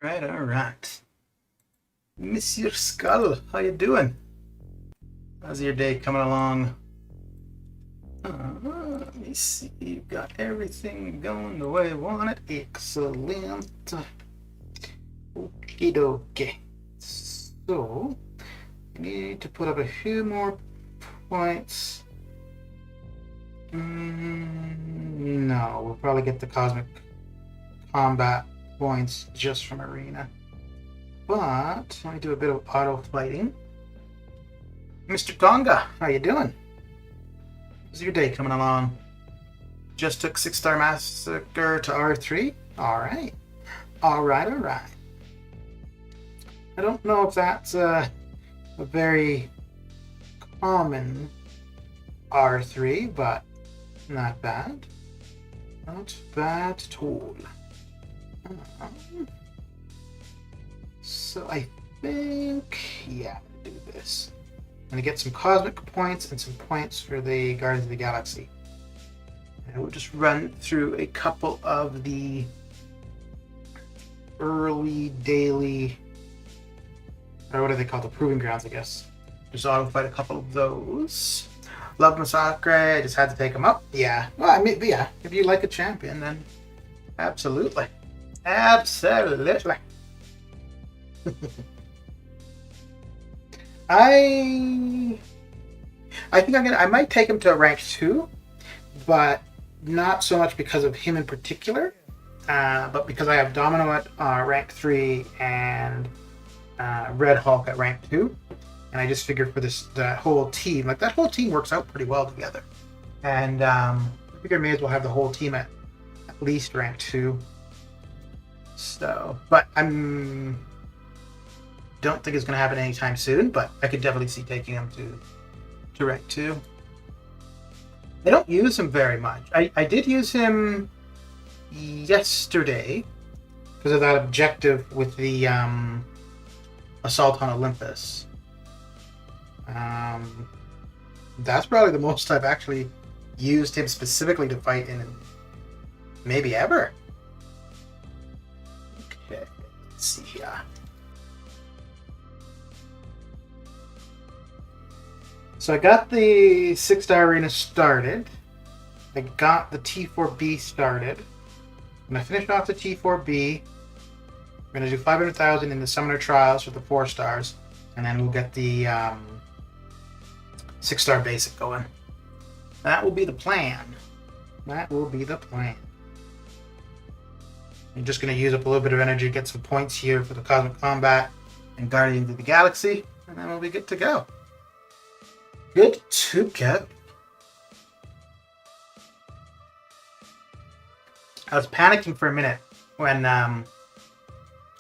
all right. Monsieur Skull, how you doing? How's your day coming along? Let me see. You've got everything going the way I want it. Excellent. Okie dokie. So, I need to put up a few more points. No, we'll probably get the cosmic combat points just from arena. But let me do a bit of auto fighting. Mr. Tonga, how you doing? How's your day coming along? Just took 6-star massacre to R3? Alright. Alright. I don't know if that's a very common R3, but not bad. Not bad at all. So I think, yeah, do this. I'm going to get some cosmic points and some points for the Guardians of the Galaxy. And we'll just run through a couple of the early daily, or what are they called? The Proving Grounds, I guess. Just auto fight a couple of those. Love Massacre, I just had to take them up. Yeah, well, I mean, yeah, if you like a champion, then absolutely. Absolutely. I think I might take him to rank 2, but not so much because of him in particular, but because I have Domino at rank 3 and Red Hulk at rank 2, and I just figured for that whole team, like that whole team works out pretty well together, and I figured I may as well have the whole team at least rank 2. So, but don't think it's going to happen anytime soon, but I could definitely see taking him to rank 2. They don't use him very much. I did use him yesterday because of that objective with the Assault on Olympus. That's probably the most I've actually used him specifically to fight in maybe ever. Okay, let's see here. So I got the 6-star arena started. I got the T4B started. When I finish off the T4B, we're going to do 500,000 in the Summoner Trials for the 4 stars, and then we'll get the 6-star basic going. That will be the plan. That will be the plan. I'm just going to use up a little bit of energy, get some points here for the Cosmic Combat and Guardians of the Galaxy, and then we'll be good to go. Good to go. I was panicking for a minute when I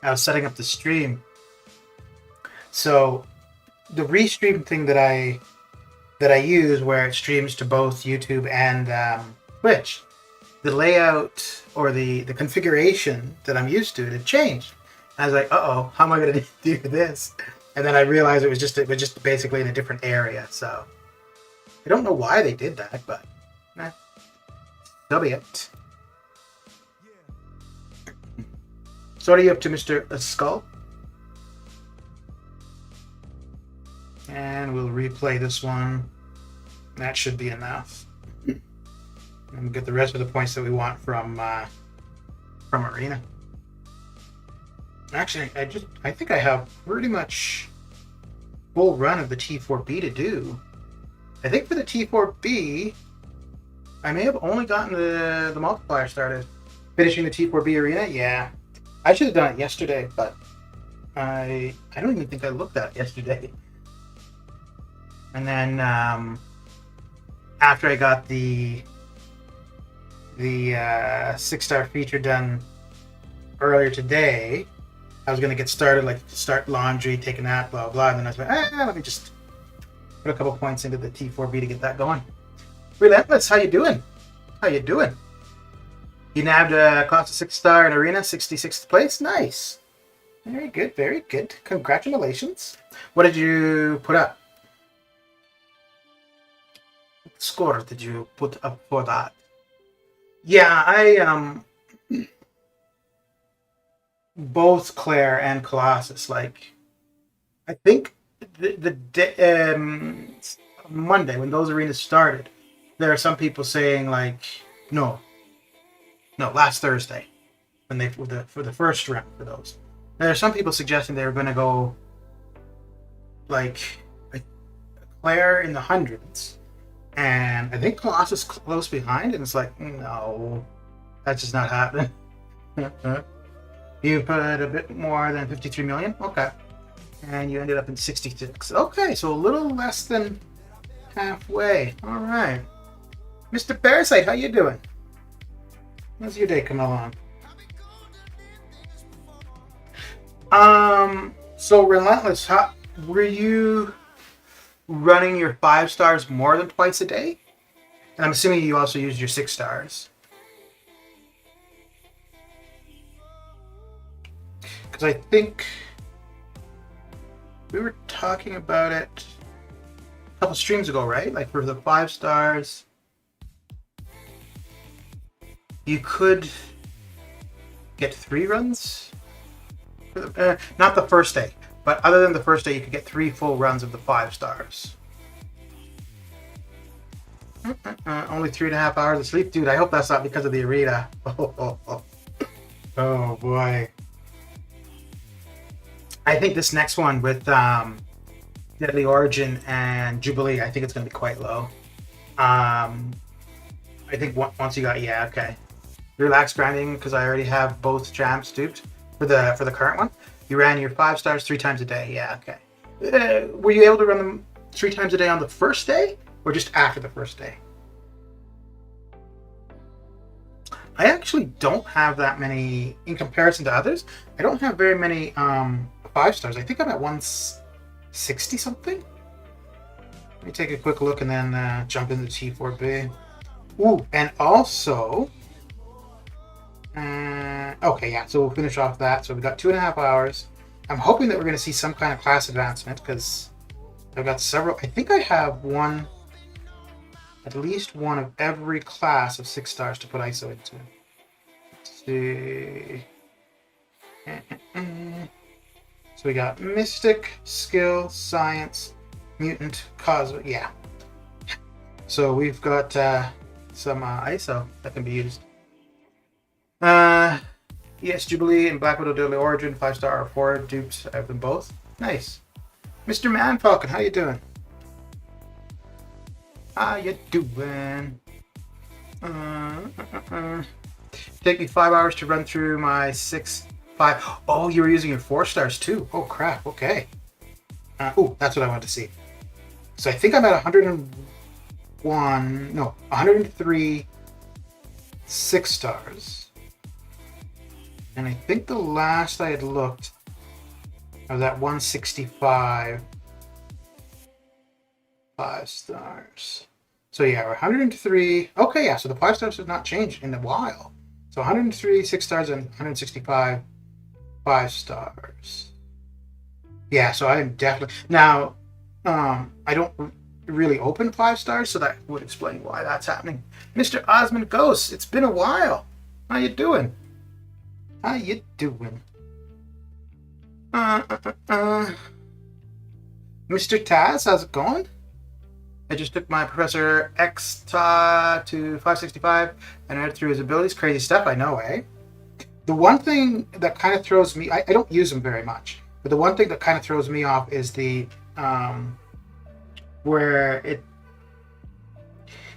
was setting up the stream. So the restream thing that I use, where it streams to both YouTube and Twitch, the layout or the configuration that I'm used to, it had changed. I was like, uh-oh, how am I going to do this? And then I realized it was just basically in a different area. So I don't know why they did that, but so be it. So what are you up to, Mr. Skull? And we'll replay this one. That should be enough. And we'll get the rest of the points that we want from Arena. Actually, I think I have pretty much full run of the T4B to do. I think for the T4B, I may have only gotten the multiplier started. Finishing the T4B arena, yeah. I should have done it yesterday, but I don't even think I looked at it yesterday. And then after I got the 6-star feature done earlier today, I was going to get started, like start laundry, take a nap, blah, blah. And then I was like, let me just put a couple points into the T4B to get that going. Relentless, how you doing? How you doing? You nabbed a class of 6-star in Arena, 66th place. Nice. Very good, very good. Congratulations. What did you put up? What score did you put up for that? Yeah, both Claire and Colossus. Like, I think Monday when those arenas started, there are some people saying like, no, no, last Thursday when they for the first round for those. There are some people suggesting they were going to go like Claire in the hundreds, and I think Colossus close behind, and it's like, no, that's just not happening. You put a bit more than 53 million, okay, and you ended up in 66. Okay, so a little less than halfway. All right, Mr. Parasite, how you doing? How's your day coming along? So Relentless, how were you running your 5 stars more than twice a day? And I'm assuming you also used your 6 stars. Because I think we were talking about it a couple streams ago, right? Like for the 5 stars, you could get 3 runs. Not the first day, but other than the first day, you could get 3 full runs of the 5 stars. Only 3.5 hours of sleep, dude. I hope that's not because of the arena. Oh boy. I think this next one with Deadly Origin and Jubilee, I think it's going to be quite low. I think once you got, okay. Relax grinding because I already have both jams duped for the current one. You ran your 5 stars 3 times a day. Yeah, okay. Were you able to run them 3 times a day on the first day or just after the first day? I actually don't have that many in comparison to others. I don't have very many 5 stars. I think I'm at 160 something. Let me take a quick look and then jump into T4B. Ooh, and also, okay, yeah, so we'll finish off that. So we've got 2.5 hours. I'm hoping that we're going to see some kind of class advancement because I've got several. I think I have at least one of every class of 6 stars to put ISO into. Let's see. So we got Mystic, Skill, Science, Mutant, Cosmic. Yeah. So we've got some ISO that can be used. Yes, Jubilee and Black Widow Deadly Origin, 5-star or 4 dupes. I have them both. Nice. Mr. Man Falcon, how you doing? How you doing? Take me 5 hours to run through my 5. Oh, you were using your 4 stars too. Oh crap. Okay. Oh, that's what I wanted to see. So I think I'm at 103 6 stars. And I think the last I had looked, I was at 165 5 stars. So yeah, 103. Okay, yeah, so the 5 stars have not changed in a while. So 103 6 stars and 165 5 stars. Yeah, so I am definitely now. I don't really open 5 stars, so that would explain why that's happening. Mr. Osmond Ghost, it's been a while. How you doing? How you doing? Mr. Taz, how's it going? I just took my Professor X to 565 and read through his abilities. Crazy stuff, I know, eh? The one thing that kind of throws me, I don't use them very much, but the one thing that kind of throws me off is the, where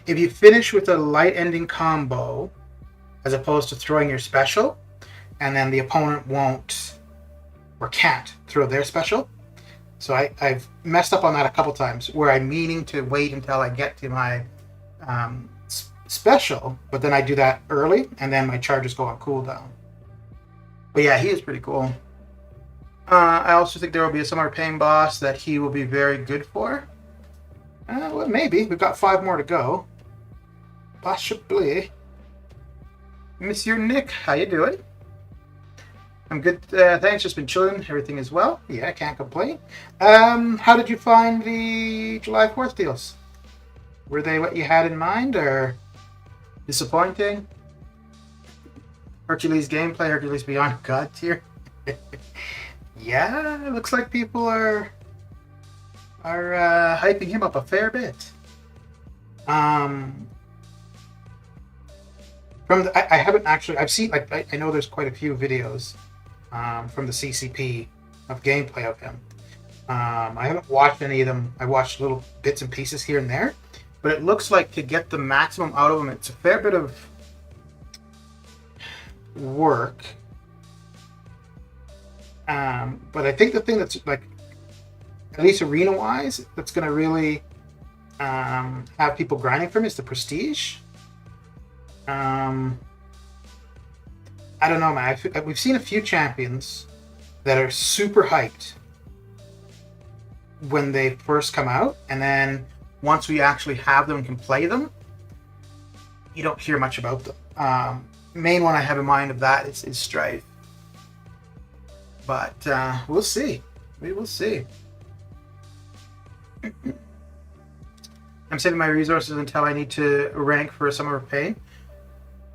if you finish with a light ending combo, as opposed to throwing your special, and then the opponent won't or can't throw their special. So I've messed up on that a couple times where I'm meaning to wait until I get to my special, but then I do that early and then my charges go on cooldown. But yeah, he is pretty cool. I also think there will be a summer pain boss that he will be very good for. Well, maybe. We've got 5 more to go. Possibly. Monsieur Nick, how you doing? I'm good, thanks. Just been chilling. Everything is well. Yeah, I can't complain. How did you find the July 4th deals? Were they what you had in mind, or disappointing? Hercules gameplay, Hercules Beyond God tier. Yeah, it looks like people are hyping him up a fair bit. Um, I haven't actually. I've seen like I know there's quite a few videos from the CCP of gameplay of him. I haven't watched any of them. I watched little bits and pieces here and there, but it looks like to get the maximum out of him, it's a fair bit of work. But I think the thing that's like, at least arena-wise, that's going to really have people grinding for him is the prestige. I don't know, man. We've seen a few champions that are super hyped when they first come out, and then once we actually have them and can play them, you don't hear much about them. Main one I have in mind of that is Strife. But we'll see. We will see. I'm saving my resources until I need to rank for Summer of Pain.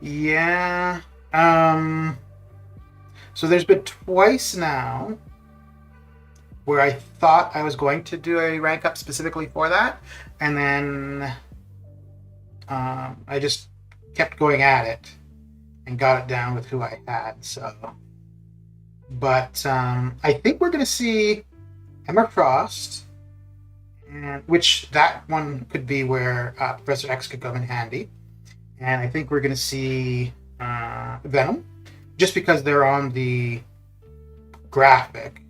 Yeah. So there's been twice now where I thought I was going to do a rank up specifically for that, and then I just kept going at it and got it down with who I had. So, but I think we're going to see Emma Frost, and which that one could be where Professor X could come in handy, and I think we're going to see Venom, just because they're on the graphic.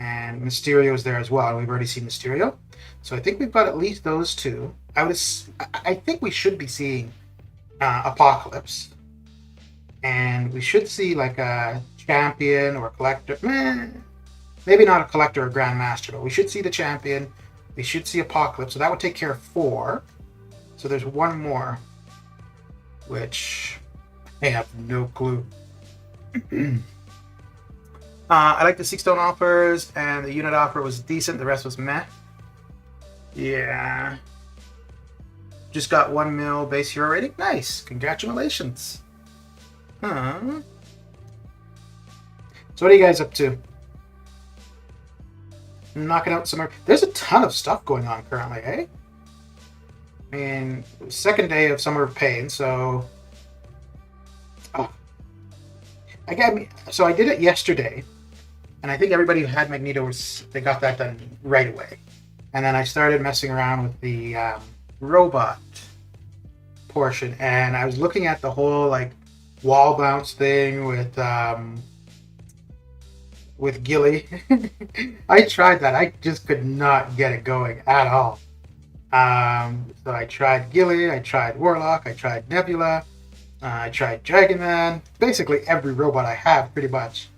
And Mysterio is there as well, and we've already seen Mysterio. So I think we've got at least those two. I think we should be seeing Apocalypse. And we should see like a champion or a collector. Maybe not a collector or grandmaster, but we should see the champion. We should see Apocalypse. So that would take care of 4. So there's one more, which I have no clue. I like the Seek Stone offers, and the unit offer was decent. The rest was meh. Yeah. Just got 1 mil base hero rating. Nice. Congratulations. Huh. So what are you guys up to? Knocking out some... There's a ton of stuff going on currently, eh? I mean, second day of Summer of Pain, so... Oh. So I did it yesterday. And I think everybody who had Magneto, they got that done right away. And then I started messing around with the robot portion. And I was looking at the whole like wall bounce thing with Gilly. I tried that. I just could not get it going at all. So I tried Gilly, I tried Warlock, I tried Nebula, I tried Dragon Man. Basically every robot I have, pretty much.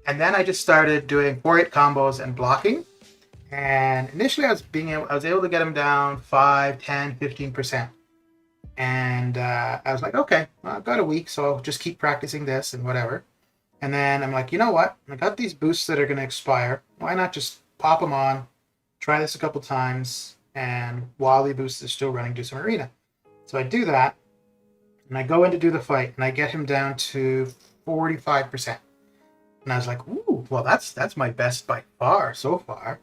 And then I just started doing 4-8 combos and blocking. And initially I was able to get them down 5, 10, 15%. And I was like, okay, well, I've got a week, so I'll just keep practicing this and whatever. And then I'm like, you know what? I got these boosts that are going to expire. Why not just pop them on, try this a couple times, and while the boost is still running, do some arena. So I do that, and I go in to do the fight, and I get him down to 45%. And I was like, ooh, well, that's my best by far so far.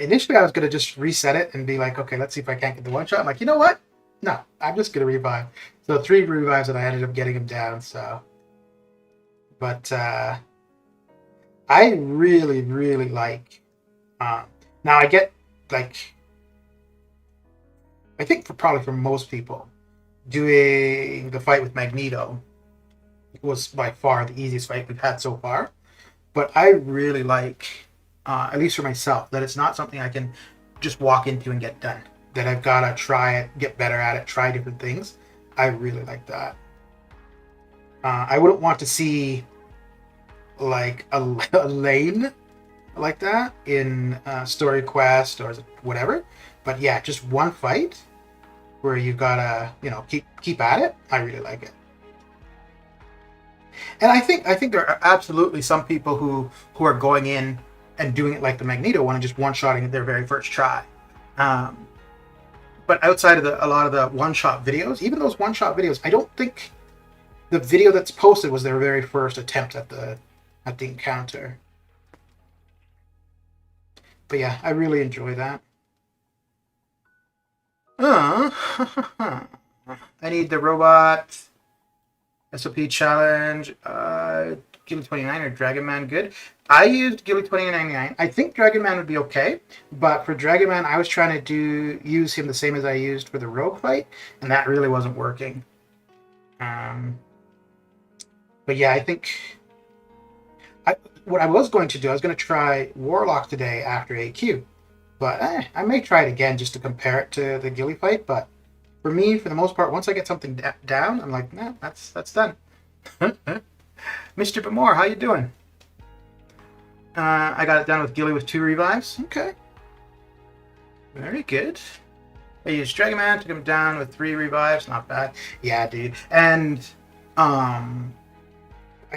Initially, I was going to just reset it and be like, okay, let's see if I can't get the one shot. I'm like, you know what? No, I'm just going to revive. So 3 revives, and I ended up getting him down. So, but I really, really like. Now I get like, I think probably for most people, doing the fight with Magneto was by far the easiest fight we've had so far. But I really like, at least for myself, that it's not something I can just walk into and get done. That I've got to try it, get better at it, try different things. I really like that. I wouldn't want to see like a lane like that in Story Quest or whatever. But yeah, just one fight where you've got to, keep at it. I really like it. And I think there are absolutely some people who are going in and doing it like the Magneto one and just one-shotting it their very first try. But outside of a lot of the one-shot videos, even those one-shot videos, I don't think the video that's posted was their very first attempt at the at the encounter. But yeah, I really enjoy that. I need the robot SOP challenge. Jubilee 29 or Dragon Man good. I used Jubilee 2099. I think Dragon Man would be okay, but for Dragon Man, I was trying to use him the same as I used for the rogue fight, and that really wasn't working. But yeah, I think what I was going to do, I was going to try Warlock today after AQ, but I may try it again just to compare it to the Gilly fight. But for me, for the most part, once I get something down, I'm like, nah, that's done. Mr. Bamore, how you doing? I got it done with Gilly with 2 revives. Okay. Very good. I used Dragon Man, took him down with 3 revives. Not bad. Yeah, dude. And I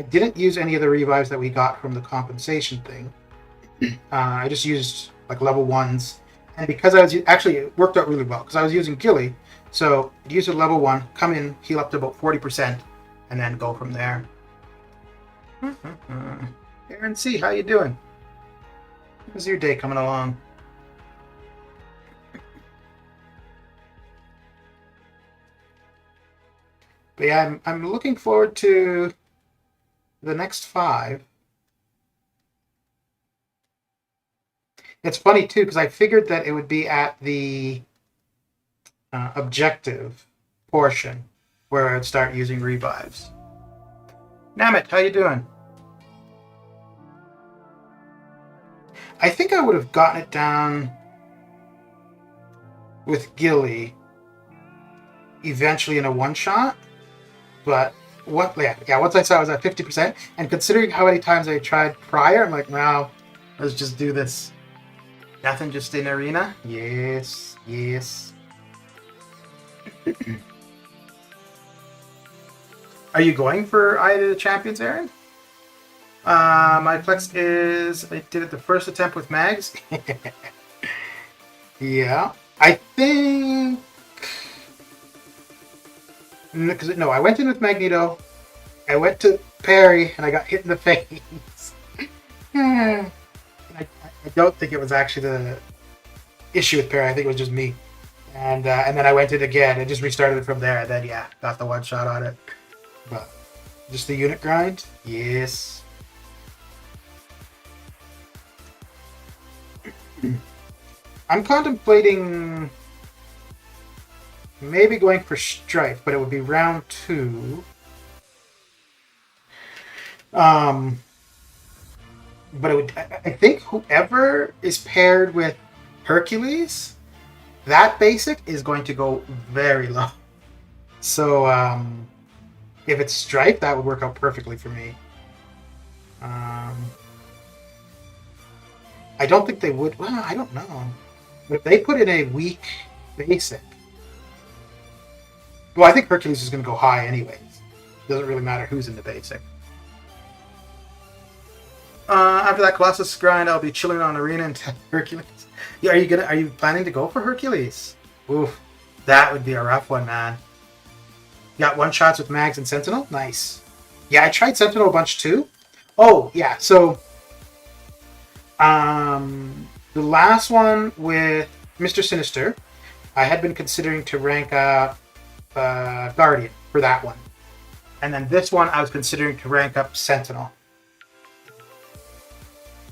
didn't use any of the revives that we got from the compensation thing. I just used like level 1s. And because I was actually, it worked out really well because I was using Gilly. So use a level 1, come in, heal up to about 40%, and then go from there. Aaron C, how you doing? How's your day coming along? But yeah, I'm looking forward to the next 5. It's funny too because I figured that it would be at the objective portion where I'd start using revives. Namit, how you doing? I think I would have gotten it down with Gilly eventually in a one-shot, but once I saw it was at 50%, and considering how many times I tried prior, I'm like, wow, let's just do this. Nothing, just in arena? Yes, yes. Are you going for either of the champions, Aaron? My flex is I did it the first attempt with Mags. Yeah, I think no, I went in with Magneto. I went to parry and I got hit in the face. I don't think it was actually the issue with parry. I think it was just me. And then I went in again and just restarted it from there. And then yeah, got the one shot on it. But just the unit grind, yes. I'm contemplating maybe going for Strife, but it would be round 2. But it would, I think whoever is paired with Hercules, that basic is going to go very low. So if it's Strife, that would work out perfectly for me. I don't think they would. Well, I don't know. But if they put in a weak basic, well, I think Hercules is going to go high anyways. Doesn't really matter who's in the basic. After that Colossus grind, I'll be chilling on arena and Hercules. Yeah, are you planning to go for Hercules? Oof, that would be a rough one, man. You got one shots with Mags and Sentinel? Nice. Yeah, I tried Sentinel a bunch too. Oh, yeah, so the last one with Mr. Sinister, I had been considering to rank up Guardian for that one. And then this one, I was considering to rank up Sentinel.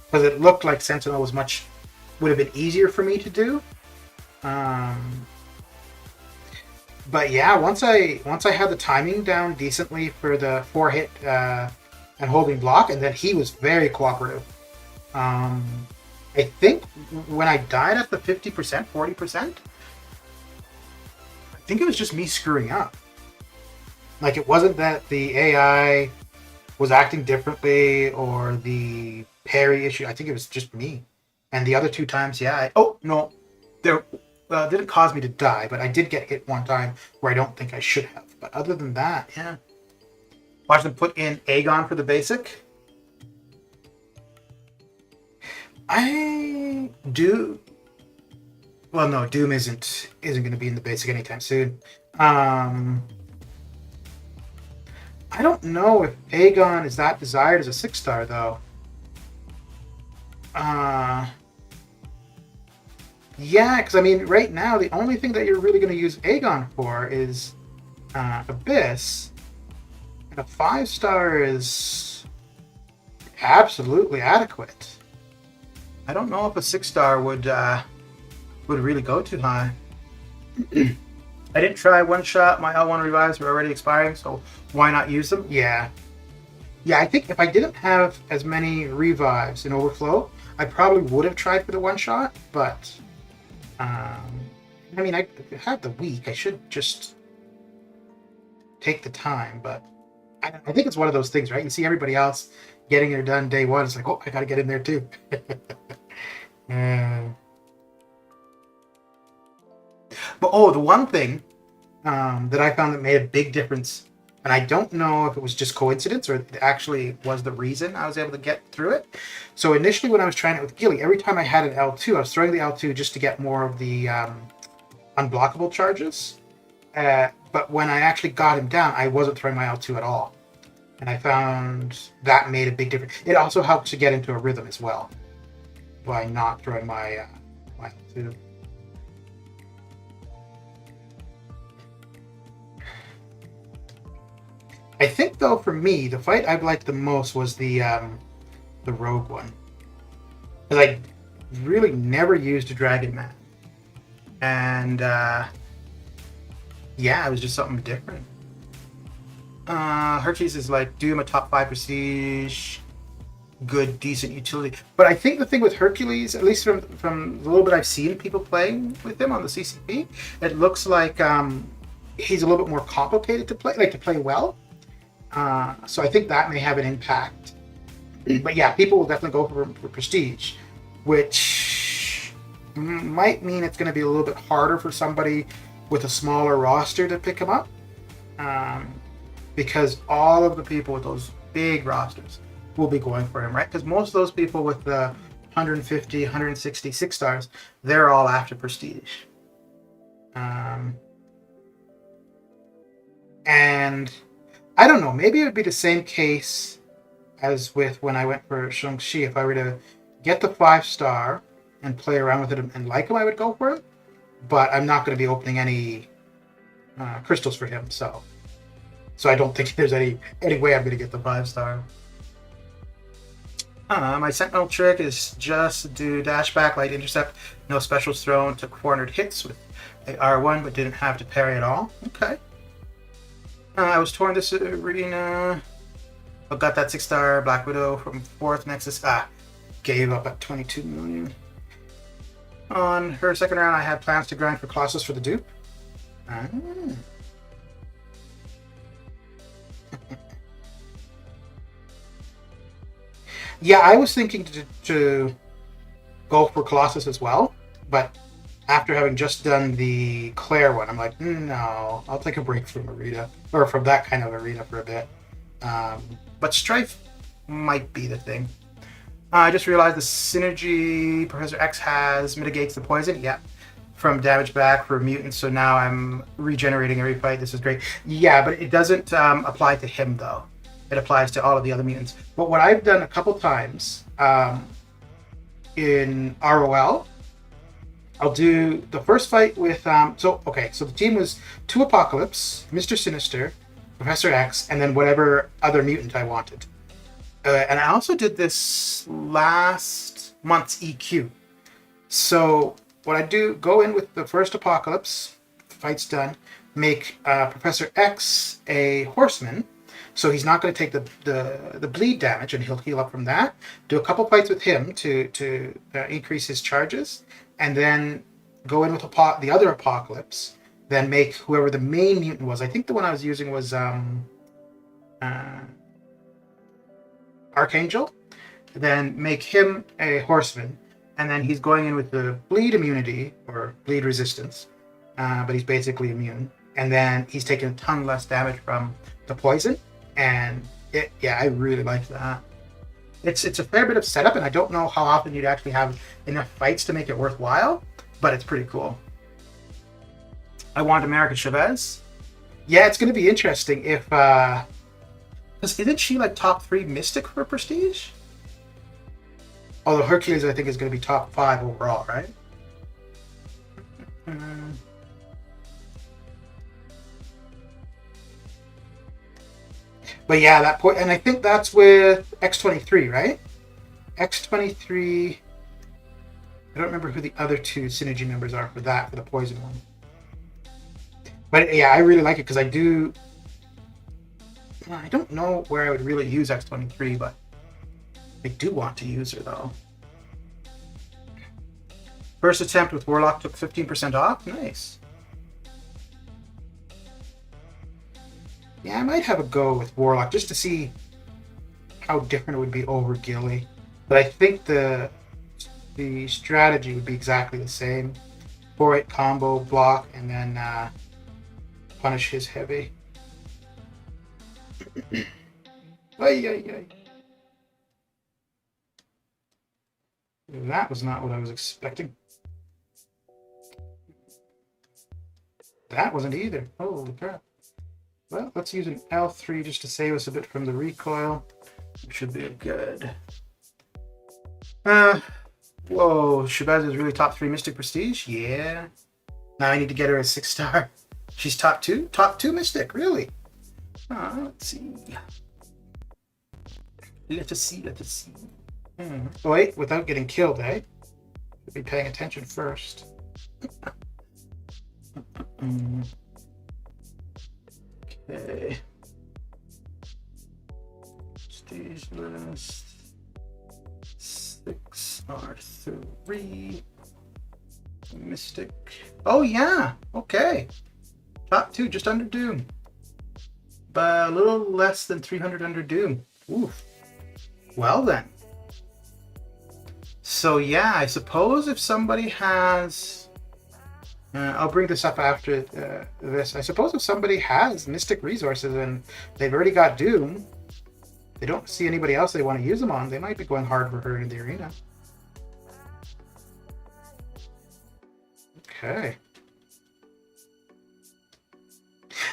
Because it looked like Sentinel would have been easier for me to do. But yeah, once I had the timing down decently for the 4-hit and holding block, and then he was very cooperative. I think when I died at the 50%, 40%, I think it was just me screwing up. Like, it wasn't that the AI was acting differently or the parry issue. I think it was just me. And the other 2 times, yeah. Didn't cause me to die, but I did get hit one time where I don't think I should have. But other than that, yeah. Watch them put in Aegon for the basic. I do. Well, no, Doom isn't going to be in the basic anytime soon. I don't know if Aegon is that desired as a 6-star though. Yeah, because I mean, right now the only thing that you're really going to use Aegon for is Abyss, and a 5-star is absolutely adequate. I don't know if a 6-star would really go too high. I didn't try one shot. My L1 revives were already expiring, so why not use them? Yeah. Yeah, I think if I didn't have as many revives in Overflow, I probably would have tried for the one shot, but I mean, I have the week. I should just take the time, but I think it's one of those things, right? You see everybody else getting it done day one. It's like, oh, I got to get in there too. But oh, the one thing that I found that made a big difference, and I don't know if it was just coincidence or it actually was the reason I was able to get through it. So initially when I was trying it with Gilly, every time I had an L2, I was throwing the L2 just to get more of the unblockable charges. But when I actually got him down, I wasn't throwing my L2 at all. And I found that made a big difference. It also helps to get into a rhythm as well by not throwing my L2. I think though for me, the fight I liked the most was the rogue one, because I really never used a dragon man, and yeah, it was just something different. Hercules is like Doom, a top 5 prestige, good, decent utility. But I think the thing with Hercules, at least from the little bit I've seen people playing with him on the CCP, it looks like he's a little bit more complicated to play well. So I think that may have an impact. But yeah, people will definitely go for prestige, which might mean it's going to be a little bit harder for somebody with a smaller roster to pick him up, because all of the people with those big rosters will be going for him, right? Because most of those people with the 150, 160 6-stars, they're all after prestige. And I don't know, maybe it would be the same case as with when I went for Shang-Chi. If I were to get the 5-star and play around with it and like him, I would go for it. But I'm not going to be opening any crystals for him, so I don't think there's any way I'm going to get the 5-star. My Sentinel trick is just do dash back, light intercept, no specials thrown, took 400 hits with a R1, but didn't have to parry at all. Okay. I was torn this arena. I got that 6-star Black Widow from 4th Nexus. Gave up at 22 million. On her second round, I had plans to grind for Colossus for the dupe. Yeah, I was thinking to go for Colossus as well, but after having just done the Claire one, I'm like, no, I'll take a break from arena, or from that kind of arena for a bit. But Strife might be the thing. I just realized the synergy Professor X has mitigates the poison. Yeah, from damage back for mutants. So now I'm regenerating every fight. This is great. Yeah, but it doesn't apply to him though. It applies to all of the other mutants. But what I've done a couple times in ROL, I'll do the first fight with so the team was 2 Apocalypse, Mr. Sinister, Professor X, and then whatever other mutant I wanted. And I also did this last month's EQ. So what I do, go in with the first Apocalypse, fight's done, make Professor X a horseman, so he's not going to take the bleed damage, and he'll heal up from that. Do a couple fights with him to increase his charges, and then go in with the other Apocalypse, then make whoever the main mutant was. I think the one I was using was Archangel. Then make him a horseman, and then he's going in with the bleed immunity or bleed resistance, but he's basically immune. And then he's taking a ton less damage from the poison, and I really like that. It's a fair bit of setup, and I don't know how often you'd actually have enough fights to make it worthwhile, but it's pretty cool. I want America Chavez. Yeah, it's going to be interesting if Because isn't she like top 3 Mystic for Prestige? Although Hercules, I think, is going to be top 5 overall, right? But yeah, that point, and I think that's with X23, right? X23. I don't remember who the other 2 synergy members are for that, for the poison one. But yeah, I really like it because I don't know where I would really use X23, but I do want to use her though. First attempt with Warlock took 15% off. Nice. Yeah, I might have a go with Warlock just to see how different it would be over Gilly. But I think the strategy would be exactly the same. 4-8 combo, block, and then punish his heavy. Ay, ay, ay. That was not what I was expecting. That wasn't either. Holy crap. Well, let's use an L3 just to save us a bit from the recoil. It should be good. Whoa, Shabazz is really top 3 Mystic Prestige? Yeah. Now I need to get her a 6-star. She's top 2? Top 2 Mystic, really? Let's see. Let us see. Oh, wait, without getting killed, eh? Should be paying attention first. Okay. Prestige list. 6R3. Mystic. Oh, yeah. Okay. Top 2, just under Doom. But a little less than 300 under Doom. Oof. Well, then. So, yeah, I suppose if somebody has... I'll bring this up after this. I suppose if somebody has Mystic resources and they've already got Doom, they don't see anybody else they want to use them on, they might be going hard for her in the arena. Okay.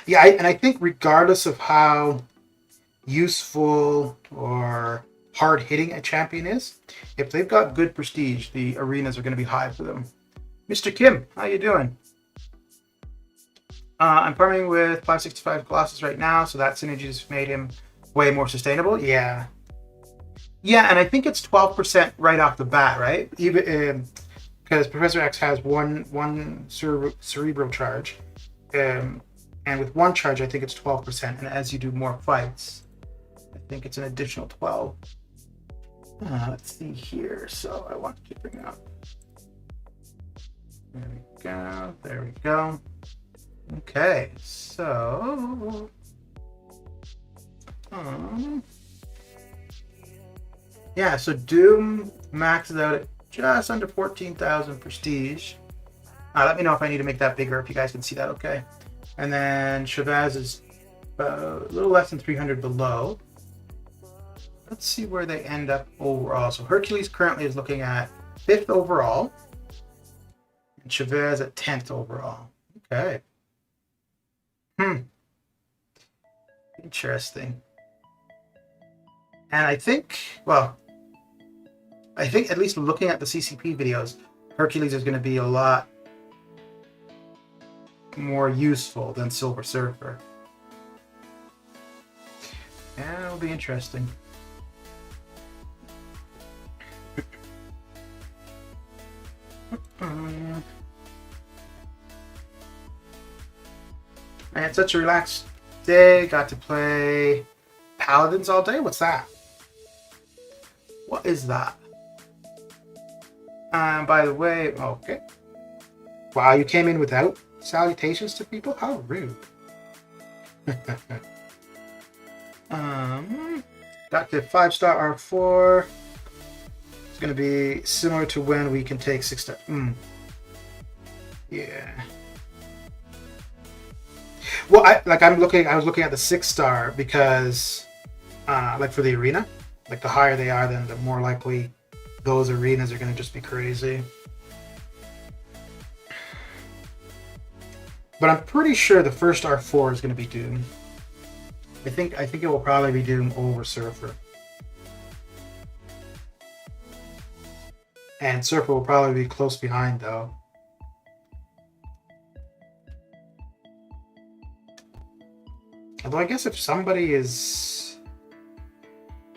Yeah, and I think regardless of how useful or hard-hitting a champion is, if they've got good prestige, the arenas are going to be high for them. Mr. Kim, how you doing? I'm farming with 565 Colossus right now, so that synergy has made him way more sustainable. Yeah. Yeah, and I think it's 12% right off the bat, right? Even because Professor X has one cerebral charge, and with one charge, I think it's 12%. And as you do more fights, I think it's an additional 12. Let's see here. So I want to bring up. There we go. There we go. Okay, so yeah, so Doom maxes out at just under 14,000 prestige. Let me know if I need to make that bigger, if you guys can see that okay. And then Shabazz is a little less than 300 below. Let's see where they end up overall. So Hercules currently is looking at 5th overall. And Shabazz at 10th overall. Okay. Interesting. And I think at least looking at the CCP videos, Hercules is going to be a lot more useful than Silver Surfer. Yeah, it'll be interesting. I had such a relaxed day. Got to play Paladins all day. What's that? What is that? By the way, okay. Wow, you came in without salutations to people? How rude. Got the 5-star R4. It's going to be similar to when we can take 6-star. Yeah. Well, I was looking at the 6-star because, like for the arena, like the higher they are, then the more likely those arenas are going to just be crazy. But I'm pretty sure the first R4 is going to be Doom. I think it will probably be Doom over Surfer. And Surfer will probably be close behind, though. Although I guess if somebody is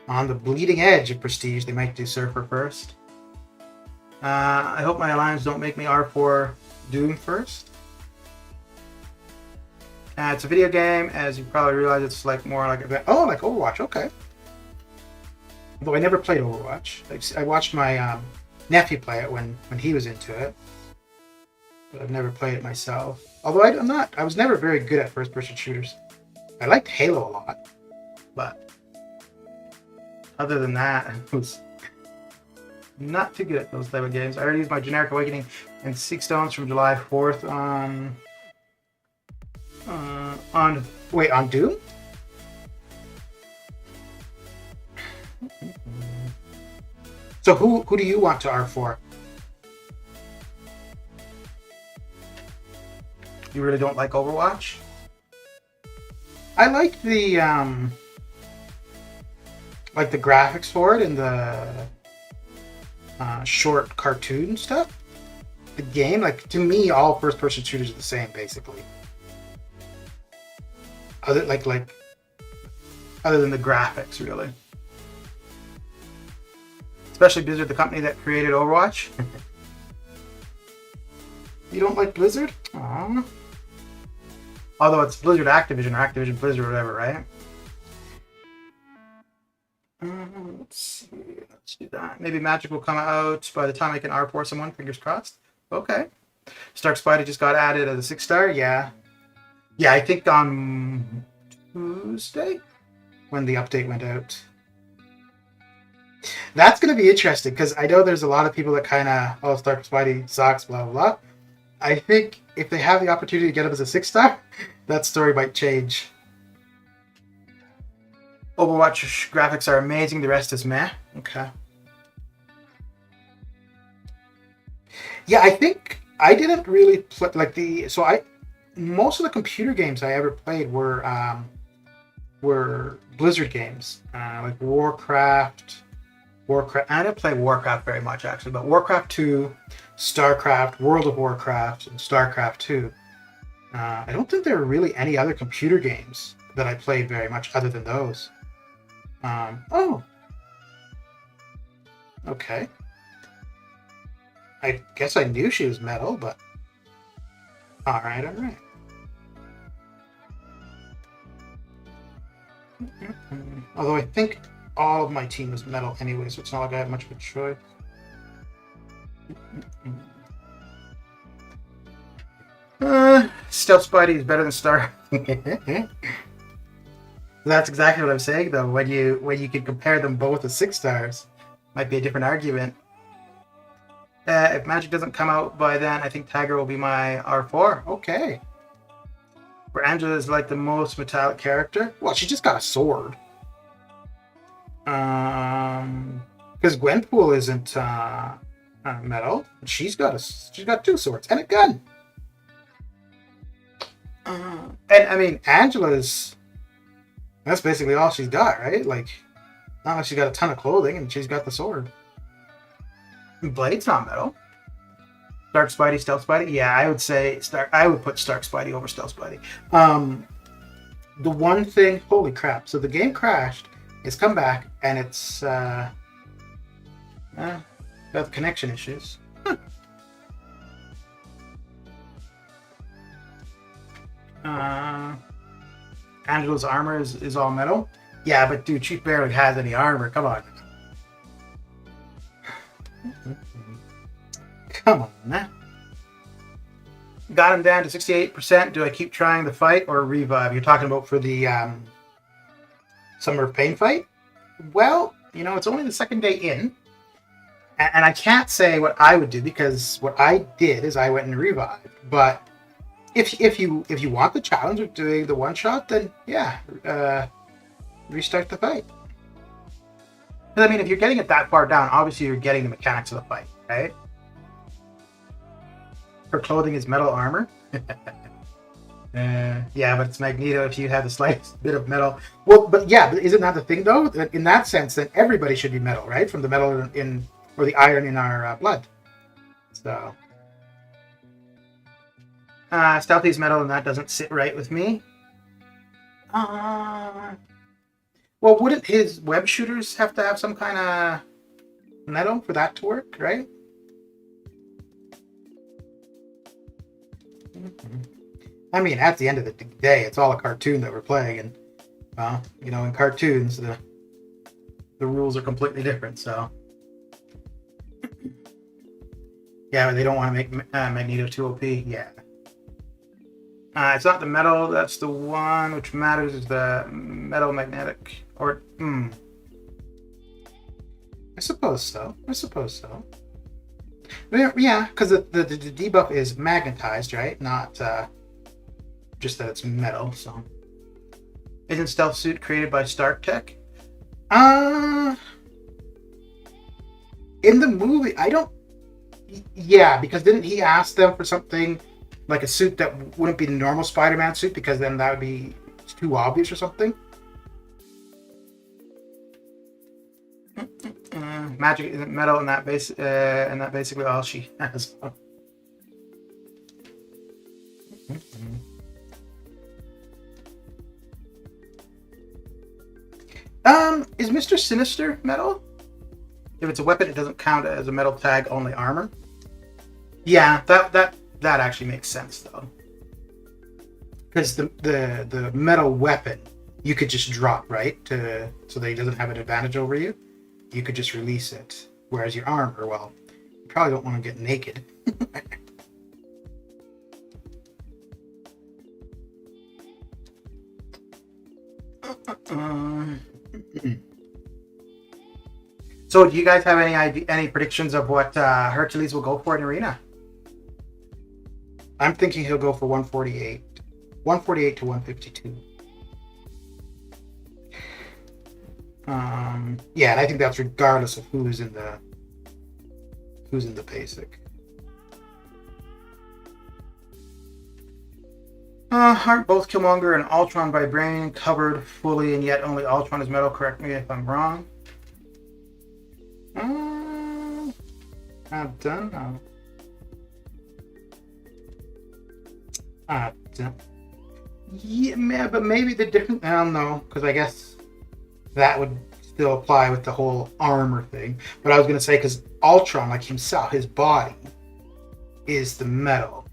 on the bleeding edge of Prestige, they might do Surfer first. I hope my alliance don't make me R4 Doom first. It's a video game, as you probably realize. It's like more like like Overwatch. Okay. Although I never played Overwatch. I watched my nephew play it when he was into it, but I've never played it myself. Although I was never very good at first-person shooters. I liked Halo a lot, but other than that, I was not too good at those type of games. I already used my Generic Awakening and Seek Stones from July 4th on Doom? So who do you want to R4? You really don't like Overwatch? I like the graphics for it and the short cartoon stuff. The game, like, to me, all first-person shooters are the same, basically. Other than the graphics, really. Especially Blizzard, the company that created Overwatch. You don't like Blizzard? Aww. Although it's Blizzard Activision or Activision Blizzard or whatever, right? Let's see. Let's do that. Maybe Magic will come out by the time I can R4 someone. Fingers crossed. Okay. Stark Spidey just got added as a 6-star. Yeah. Yeah, I think on Tuesday when the update went out. That's going to be interesting because I know there's a lot of people that kind of, Stark Spidey sucks, blah, blah, blah. I think if they have the opportunity to get him as a 6-star, that story might change. Overwatch graphics are amazing. The rest is meh. Okay. Yeah, I think I didn't really play most of the computer games I ever played were Blizzard games, like Warcraft. I didn't play Warcraft very much actually, but Warcraft 2, StarCraft, World of Warcraft, and StarCraft 2. I don't think there were really any other computer games that I played very much other than those. Okay. I guess I knew she was metal, but alright. Although I think all of my team was metal anyway, so it's not like I have much of a choice. Stealth Spidey is better than Star. That's exactly what I'm saying, though. When you can compare them both as 6-stars, might be a different argument. If Magic doesn't come out by then, I think Tiger will be my R4. Okay. Where Angela is like the most metallic character. Well, she just got a sword. Because Gwenpool isn't metal. She's got 2 swords and a gun. And I mean, Angela's. That's basically all she's got, right? Like, not like she's got a ton of clothing and she's got the sword. Blade's not metal. Stark Spidey, Stealth Spidey? Yeah, I would say I would put Stark Spidey over Stealth Spidey. The one thing, holy crap. So the game crashed, it's come back, and it's got connection issues. Angela's armor is all metal. Yeah, but dude, she barely has any armor. Come on. Come on, man. Got him down to 68%. Do I keep trying the fight or revive? You're talking about for the Summer of Pain fight? Well, it's only the second day in. And I can't say what I would do because what I did is I went and revived. But if you want the challenge of doing the one shot, then yeah, restart the fight. Because I mean, if you're getting it that far down, obviously you're getting the mechanics of the fight, right? Her clothing is metal armor. Yeah, but it's Magneto if you have the slightest bit of metal. Well, but yeah, but isn't that the thing though? In that sense, then everybody should be metal, right? From the metal in or the iron in our blood. So, Stealthy's metal, and that doesn't sit right with me. Well, wouldn't his web shooters have to have some kind of metal for that to work, right? I mean, at the end of the day, it's all a cartoon that we're playing, and you know, in cartoons, the rules are completely different. So, yeah, they don't want to make Magneto too OP. Yeah, it's not the metal. That's the one which matters. Is the metal magnetic or? I suppose so. Yeah, because the debuff is magnetized, right? Not just that it's metal. So, isn't Stealth Suit created by Stark Tech? In the movie, I don't. Yeah, because didn't he ask them for something like a suit that wouldn't be the normal Spider-Man suit because then that would be too obvious or something? Magic isn't metal, and that basically all she has. Is Mr. Sinister metal? If it's a weapon, it doesn't count as a metal tag, only armor. Yeah, that actually makes sense though, because the metal weapon you could just drop, right, so that he doesn't have an advantage over you. You could just release it, whereas your armor, well, you probably don't want to get naked. So, do you guys have any predictions of what Hercules will go for in Arena? I'm thinking he'll go for 148 to 152. Yeah, and I think that's regardless of who's in the basic. Aren't both Killmonger and Ultron Vibranium covered fully, and yet only Ultron is metal? Correct me if I'm wrong. I don't know. Yeah, but maybe the different. I don't know, because I guess that would still apply with the whole armor thing. But I was gonna say, because Ultron, like himself, his body is the metal,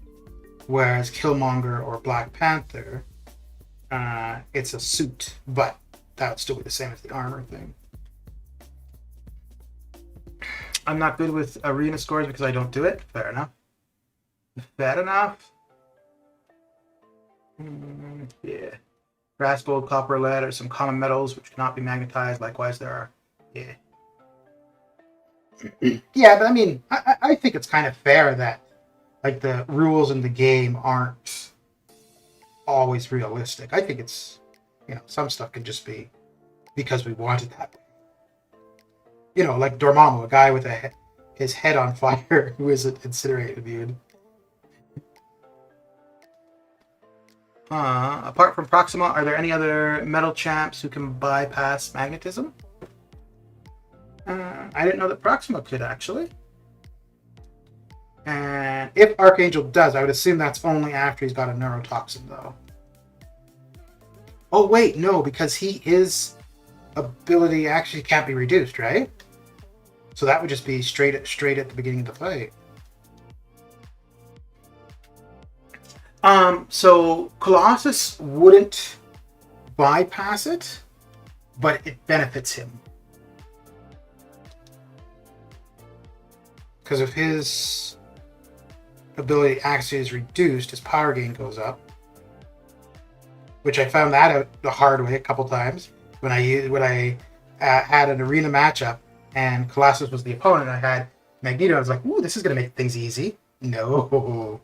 whereas Killmonger or Black Panther, it's a suit, but that would still be the same as the armor thing. I'm not good with arena scores because I don't do it. Fair enough. Yeah. Brass, gold, copper, lead are some common metals which cannot be magnetized. Likewise, there are. Yeah. Yeah, but I mean, I think it's kind of fair that like the rules in the game aren't always realistic. I think it's, you know, some stuff can just be because we wanted that. You know, like Dormammu, a guy with his head on fire who is incinerated, dude. Apart from Proxima, are there any other metal champs who can bypass magnetism? I didn't know that Proxima could, actually. And if Archangel does, I would assume that's only after he's got a neurotoxin, though. Oh, wait, no, because his ability actually can't be reduced, right? So that would just be straight at the beginning of the fight. So Colossus wouldn't bypass it, but it benefits him. Because if his ability actually is reduced, his power gain goes up. Which I found that out the hard way a couple times when I had an arena matchup and Colossus was the opponent. I had Magneto. I was like, "Ooh, this is gonna make things easy." No.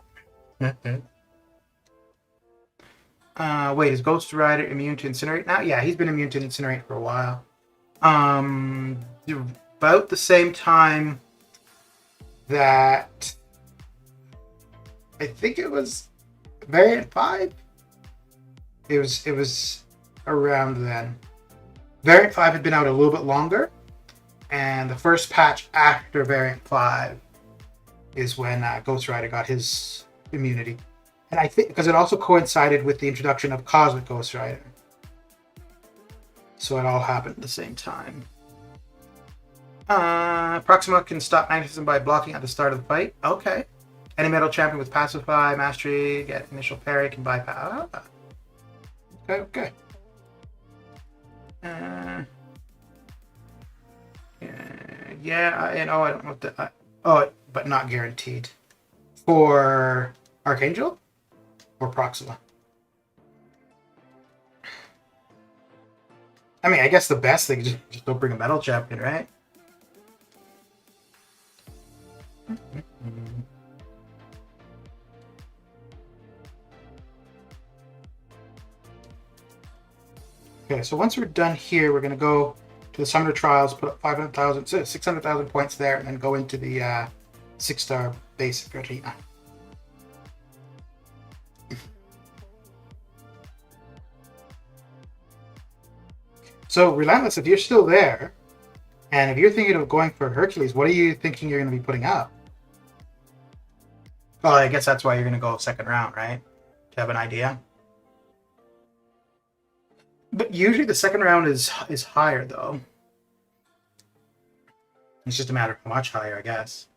Wait, is Ghost Rider immune to Incinerate now? Yeah, he's been immune to Incinerate for a while. About the same time that I think it was Variant 5 It was around then. Variant 5 had been out a little bit longer, and the first patch after Variant 5 is when Ghost Rider got his immunity. And I think because it also coincided with the introduction of Cosmic Ghost Rider. So it all happened at the same time. Proxima can stop magnetism by blocking at the start of the fight. Okay. Any metal champion with Pacify, Mastery, get initial parry, can bypass. Okay. Yeah, and I don't know what the... but not guaranteed. For Archangel? Or Proxima? I mean, I guess the best thing is just don't bring a metal champion, right? Okay, so once we're done here, we're going to go to the Summoner Trials, put up 600,000 points there, and then go into the 6-star basic arena. So, Relentless, if you're still there, and if you're thinking of going for Hercules, what are you thinking you're going to be putting up? Well, I guess that's why you're going to go second round, right? To have an idea. But usually the second round is higher, though. It's just a matter of how much higher, I guess.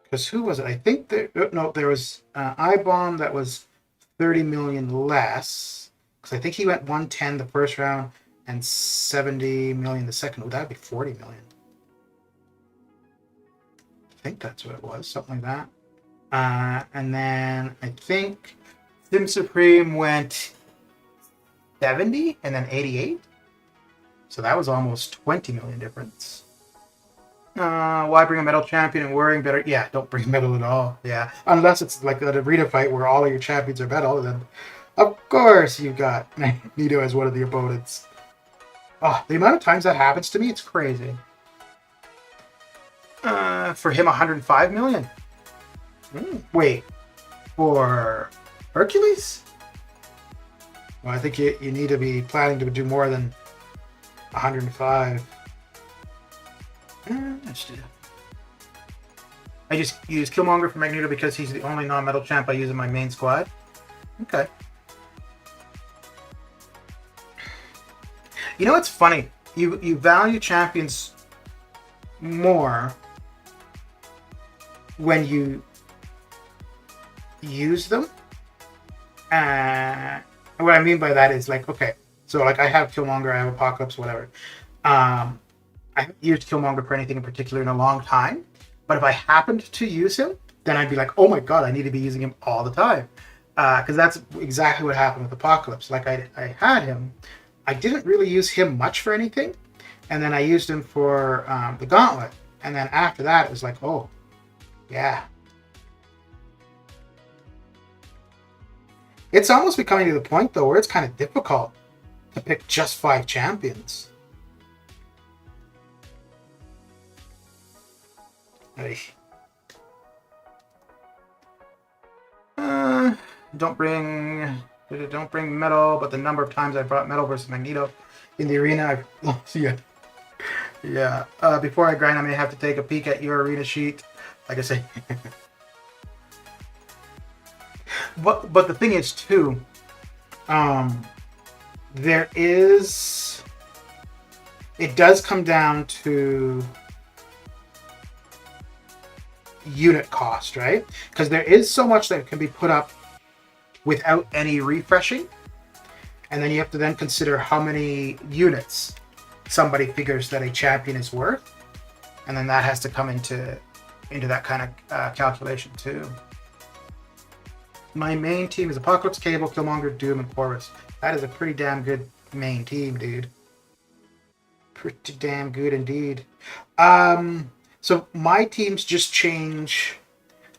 Because who was it? I think there was I-Bomb that was 30 million less. Because I think he went 110 the first round and 70 million the second. Would that be 40 million? I think that's what it was, something like that. And then I think Sim Supreme went 70 and then 88. So that was almost 20 million difference. Why bring a metal champion and worrying better? Yeah, don't bring metal at all. Yeah, unless it's like an arena fight where all of your champions are metal, then of course you got Magneto as one of the opponents. Oh, the amount of times that happens to me, it's crazy. For him, 105 million. Wait, for Hercules? Well, I think you need to be planning to do more than 105. Let's do that. I just use Killmonger for Magneto because he's the only non-metal champ I use in my main squad. Okay. You know what's funny? You value champions more when you use them. What I mean by that is like, okay, so like I have Killmonger, I have Apocalypse, whatever. I haven't used Killmonger for anything in particular in a long time, but if I happened to use him, then I'd be like, oh my god, I need to be using him all the time. Because that's exactly what happened with Apocalypse. Like I had him, I didn't really use him much for anything, and then I used him for the Gauntlet, and then after that it was like, oh, yeah. It's almost becoming to the point though where it's kind of difficult to pick just 5 champions. Hey. Don't bring metal, but the number of times I brought metal versus Magneto in the arena, yeah. Before I grind, I may have to take a peek at your arena sheet. Like I say. But the thing is too, it does come down to unit cost, right? Because there is so much that can be put up without any refreshing, and then you have to then consider how many units somebody figures that a champion is worth, and then that has to come into that kind of calculation too. My main team is Apocalypse, Cable, Killmonger, Doom, and Corvus. That is a pretty damn good main team, dude. Pretty damn good indeed. So my teams just change.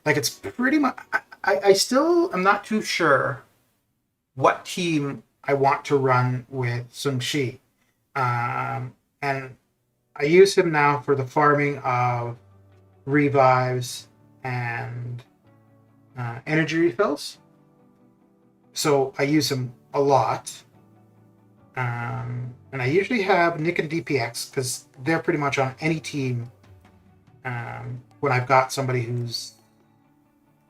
Like it's pretty much. I still am not too sure what team I want to run with Sun Shi. And I use him now for the farming of revives and energy refills. So I use him a lot. And I usually have Nick and DPX because they're pretty much on any team when I've got somebody who's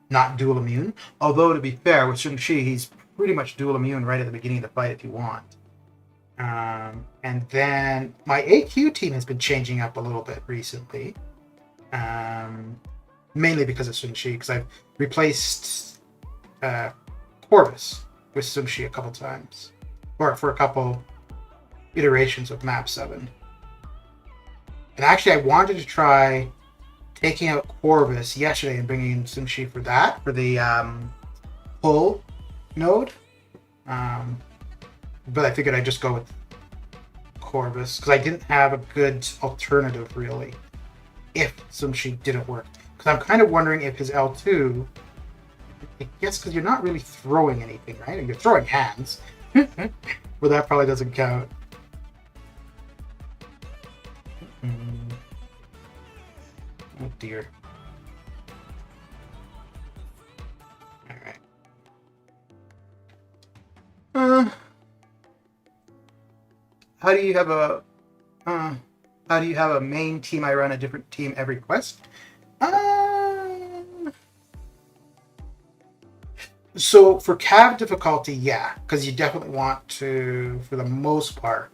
not dual immune. Although, to be fair, with Shang-Chi, he's pretty much dual immune right at the beginning of the fight if you want. And then my AQ team has been changing up a little bit recently. Mainly because of Shang-Chi, because I've replaced Corvus with Shang-Chi a couple times. Or for a couple iterations of Map 7. And actually, I wanted to try taking out Corvus yesterday and bringing in Shang-Chi for that, for the pull node. But I figured I'd just go with Corvus, because I didn't have a good alternative, really, if Shang-Chi didn't work. Because I'm kind of wondering if his L2, I guess because you're not really throwing anything, right? And you're throwing hands. But that probably doesn't count. Oh dear. Alright. How do you have a main team? I run a different team every quest. So for Cav difficulty, yeah, because you definitely want to, for the most part,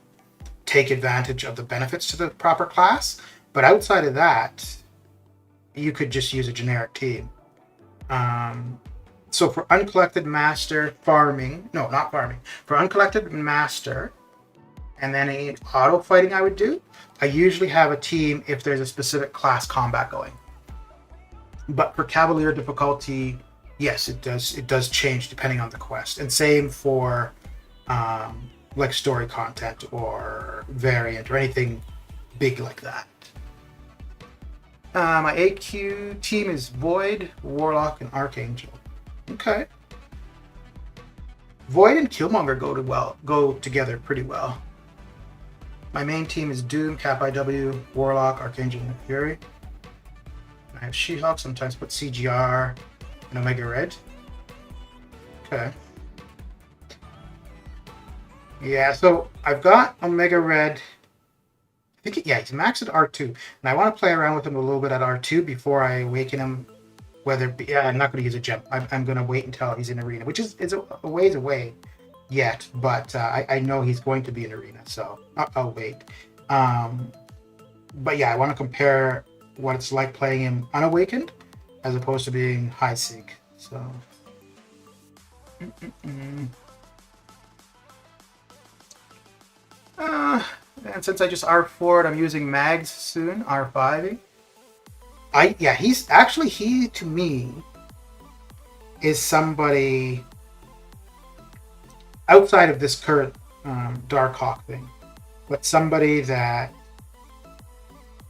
take advantage of the benefits to the proper class. But outside of that, you could just use a generic team. So for Uncollected Master farming, no, not farming, for Uncollected Master, and then any auto fighting I would do, I usually have a team if there's a specific class combat going. But for Cavalier difficulty, yes, it does change depending on the quest. And same for like story content or variant or anything big like that. My AQ team is Void, Warlock, and Archangel. Okay. Void and Killmonger go together pretty well. My main team is Doom, Cap IW, Warlock, Archangel, and Fury. I have She-Hulk, sometimes put CGR and Omega Red. Okay. Yeah, so I've got Omega Red. I think, yeah, he's maxed at R2. And I want to play around with him a little bit at R2 before I awaken him. Yeah, I'm not going to use a gem. I'm going to wait until he's in arena, which is a ways away yet. But I know he's going to be in arena, so I'll wait. But yeah, I want to compare what it's like playing him unawakened as opposed to being high sync. So. And since I just R4'd, I'm using Mags soon, R5. He to me is somebody outside of this current Darkhawk thing, but somebody that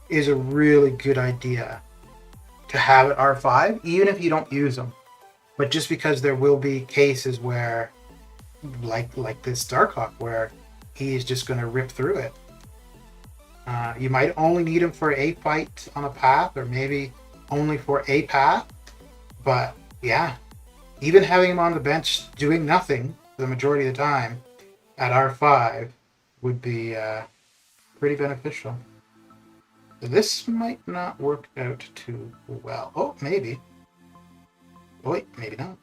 is a really good idea to have at R5, even if you don't use them. But just because there will be cases where, like this Darkhawk, where he is just going to rip through it. You might only need him for a fight on a path, or maybe only for a path. But yeah, even having him on the bench doing nothing for the majority of the time at R5 would be pretty beneficial. This might not work out too well. Oh, maybe. Oh, wait, maybe not.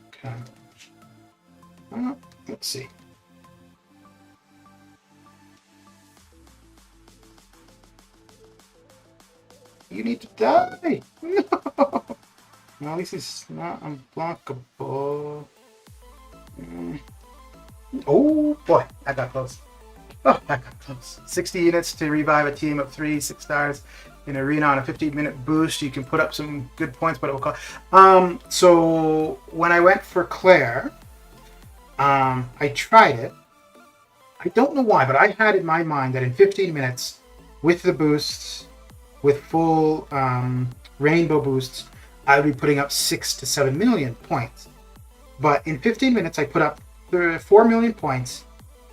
Okay. Let's see. You need to die! No! Well, at least it's not unblockable. Oh boy, I got close. Oh, I got close. 60 units to revive a team of 3 6 stars in arena on a 15-minute boost. You can put up some good points, but it will cost. So when I went for Claire, I tried it. I don't know why, but I had in my mind that in 15 minutes, with the boosts, with full rainbow boosts, I would be putting up 6 to 7 million points. But in 15 minutes, I put up 4 million points.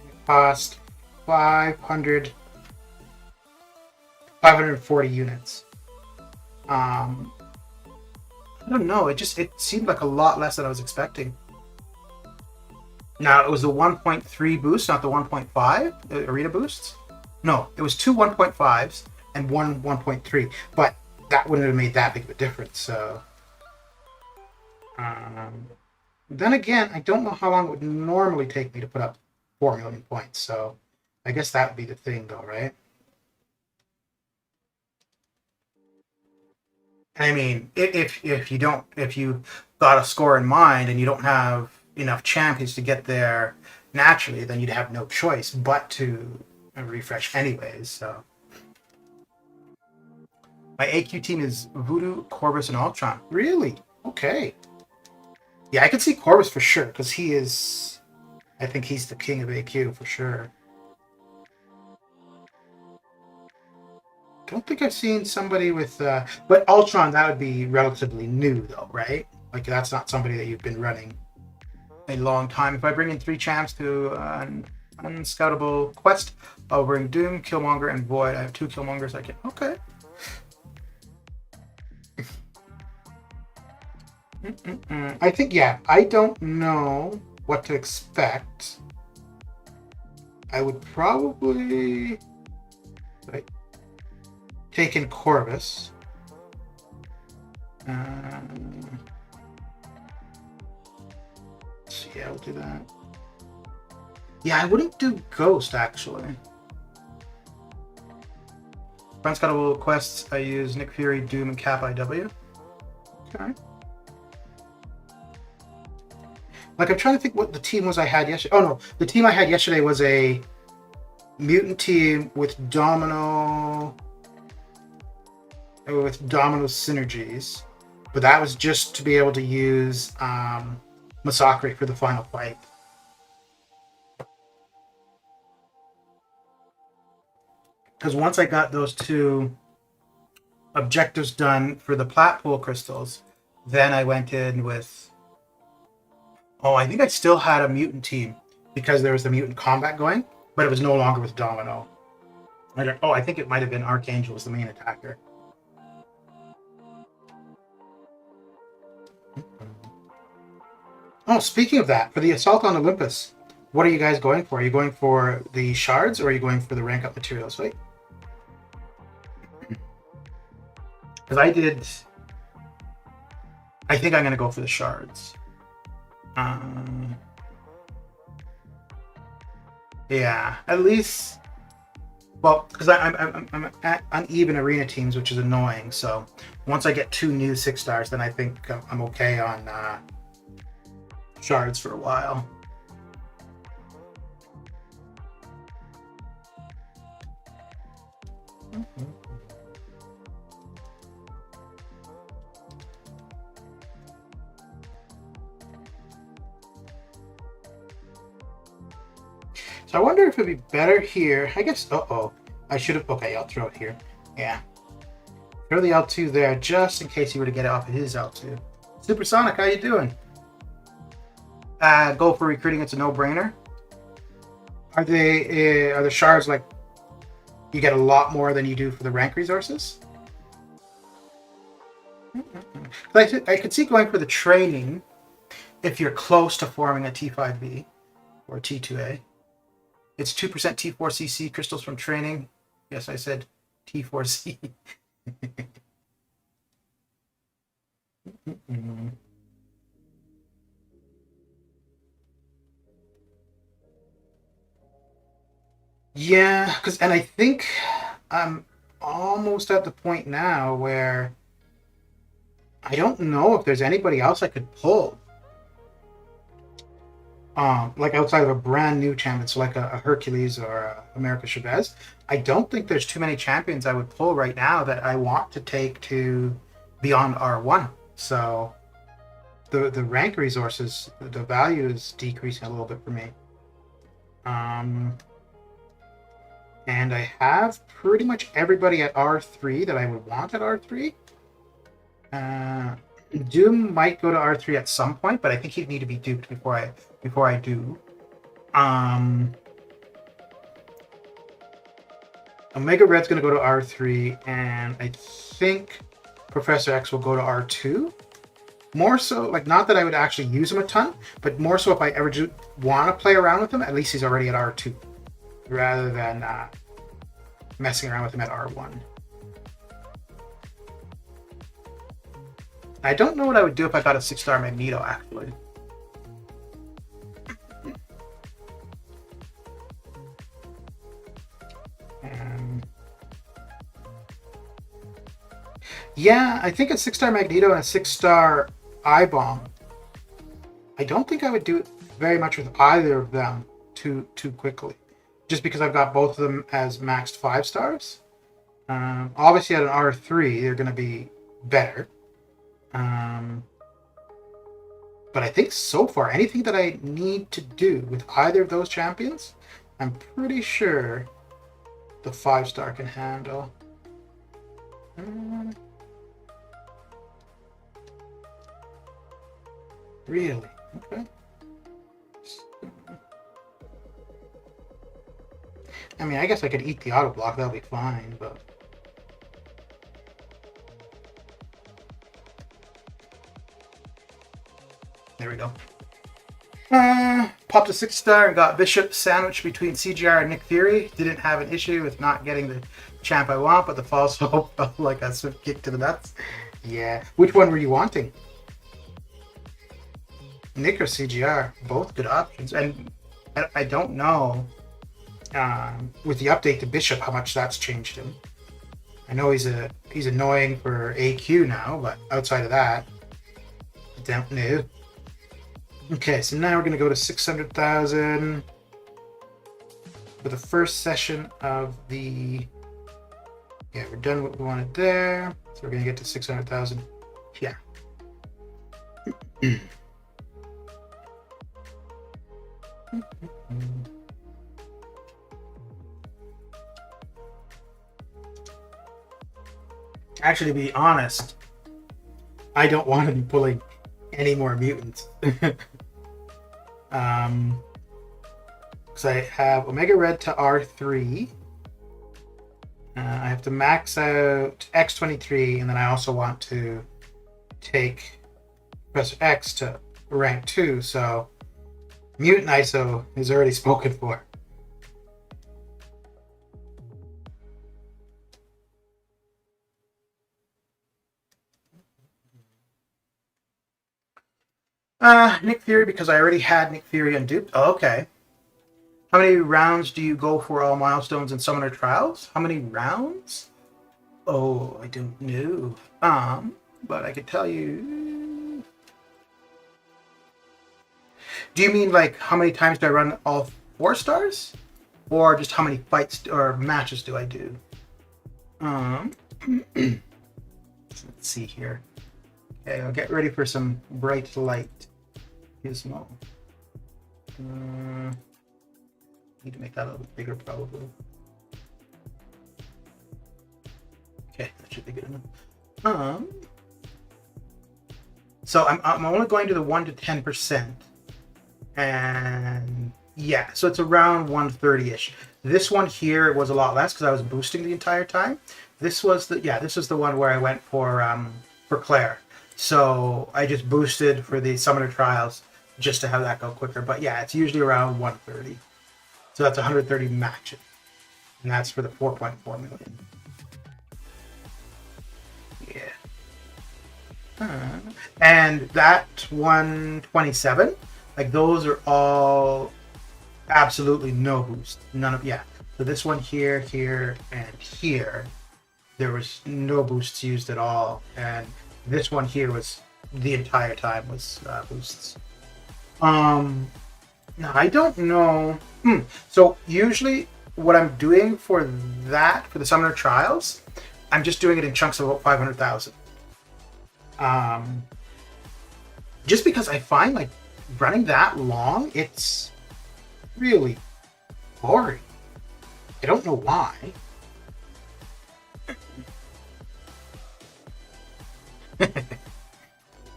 It cost 540 units. I don't know. It seemed like a lot less than I was expecting. Now, it was the 1.3 boost, not the 1.5 arena boosts. No, it was two 1.5s and one 1.3, but that wouldn't have made that big of a difference. So, then again, I don't know how long it would normally take me to put up 4 million points. So, I guess that would be the thing, though, right? I mean, if you got a score in mind and you don't have enough champions to get there naturally, then you'd have no choice but to refresh anyways. So my AQ team is Voodoo, Corvus, and Ultron. Really? Okay. Yeah, I could see Corvus for sure because he is. I think he's the king of AQ for sure. Don't think I've seen somebody with, but Ultron that would be relatively new though, right? Like that's not somebody that you've been running a long time. If I bring in 3 champs to an unscoutable quest, I'll bring Doom, Killmonger, and Void. I have 2 Killmongers. I can. Okay. I think yeah. I don't know what to expect. I would probably like, take in Corvus. So yeah, we'll do that. Yeah, I wouldn't do Ghost actually. Unscoutable quests. I use Nick Fury, Doom, and Cap IW. Okay. Like I'm trying to think what the team was I had yesterday. Oh no, the team I had yesterday was a mutant team with Domino synergies, but that was just to be able to use Masakri for the final fight. Because once I got those 2 objectives done for the plat pool crystals, then I went in with. Oh, I think I still had a mutant team because there was the mutant combat going, but it was no longer with Domino. I think it might have been Archangel was the main attacker. Oh, speaking of that, for the Assault on Olympus, what are you guys going for? Are you going for the shards or are you going for the rank up materials? Right? Because I think I'm going to go for the shards. Yeah, at least. Well, because I'm at uneven arena teams, which is annoying. So once I get 2 new 6 stars, then I think I'm okay on shards for a while. Mm-hmm. So I wonder if it'd be better here. I guess. I should have. Okay, I'll throw it here. Yeah. Throw the L2 there just in case he were to get it off of his L2. Supersonic, how you doing? Go for recruiting. It's a no-brainer. Are the shards like you get a lot more than you do for the rank resources? I could see going for the training if you're close to forming a T5B or T2A. It's 2% T4CC crystals from training. Yes, I said T4C. Yeah, and I think I'm almost at the point now where I don't know if there's anybody else I could pull. Like outside of a brand new champion, so like a Hercules or a America Chavez. I don't think there's too many champions I would pull right now that I want to take to beyond R1. So the rank resources, the value is decreasing a little bit for me. And I have pretty much everybody at R3 that I would want at R3. Doom might go to R3 at some point, but I think he'd need to be duped before I do. Omega Red's going to go to R3, and I think Professor X will go to R2. More so, like, not that I would actually use him a ton, but more so if I ever do want to play around with him, at least he's already at R2, rather than messing around with him at R1. I don't know what I would do if I got a 6-star Magneto, actually. Yeah, I think a 6-star Magneto and a 6-star I-Bomb. I don't think I would do it very much with either of them too quickly. Just because I've got both of them as maxed 5 stars. Obviously at an R3, they're going to be better. But I think so far, anything that I need to do with either of those champions, I'm pretty sure the 5-star can handle. Really? Okay. I mean, I guess I could eat the auto block, that'll be fine, but... There we go. Popped a 6-star and got Bishop sandwiched between CGR and Nick Fury. Didn't have an issue with not getting the champ I want, but the false hope felt like a swift kick to the nuts. Yeah. Which one were you wanting? Nick or CGR? Both good options. And I don't know with the update to Bishop how much that's changed him. I know he's annoying for AQ now, but outside of that, I don't know. Okay, so now we're going to go to 600,000 for the first session of the... Yeah, we're done what we wanted there. So we're going to get to 600,000. Yeah. Actually, to be honest, I don't want to be pulling any more mutants. Because I have Omega Red to R3. I have to max out X23, and then I also want to take Professor X to rank 2, so Mutant ISO is already spoken for. Nick Fury, because I already had Nick Fury unduped. Oh, okay. How many rounds do you go for all milestones and summoner trials? How many rounds? Oh, I don't know. But I could tell you. Do you mean like how many times do I run all 4 stars? Or just how many fights or matches do I do? Let's see here. Okay, I'll get ready for some bright light. Gizmo. Need to make that a little bit bigger, probably. Okay, that should be good enough. So I'm only going to the 1 to 10%, and yeah, so it's around 130-ish. This one here was a lot less because I was boosting the entire time. This was the one where I went for Claire. So I just boosted for the summoner trials just to have that go quicker. But yeah, it's usually around 130. So that's 130 matches. And that's for the 4.4 million. Yeah. And that 127, like those are all absolutely no boost. None of, yeah. So this one here, here, and here, there was no boosts used at all. And this one here was the entire time was boosts. Now I don't know. So usually what I'm doing for that, for the summoner trials, I'm just doing it in chunks of about 500,000. Just because I find like running that long, it's really boring. I don't know why.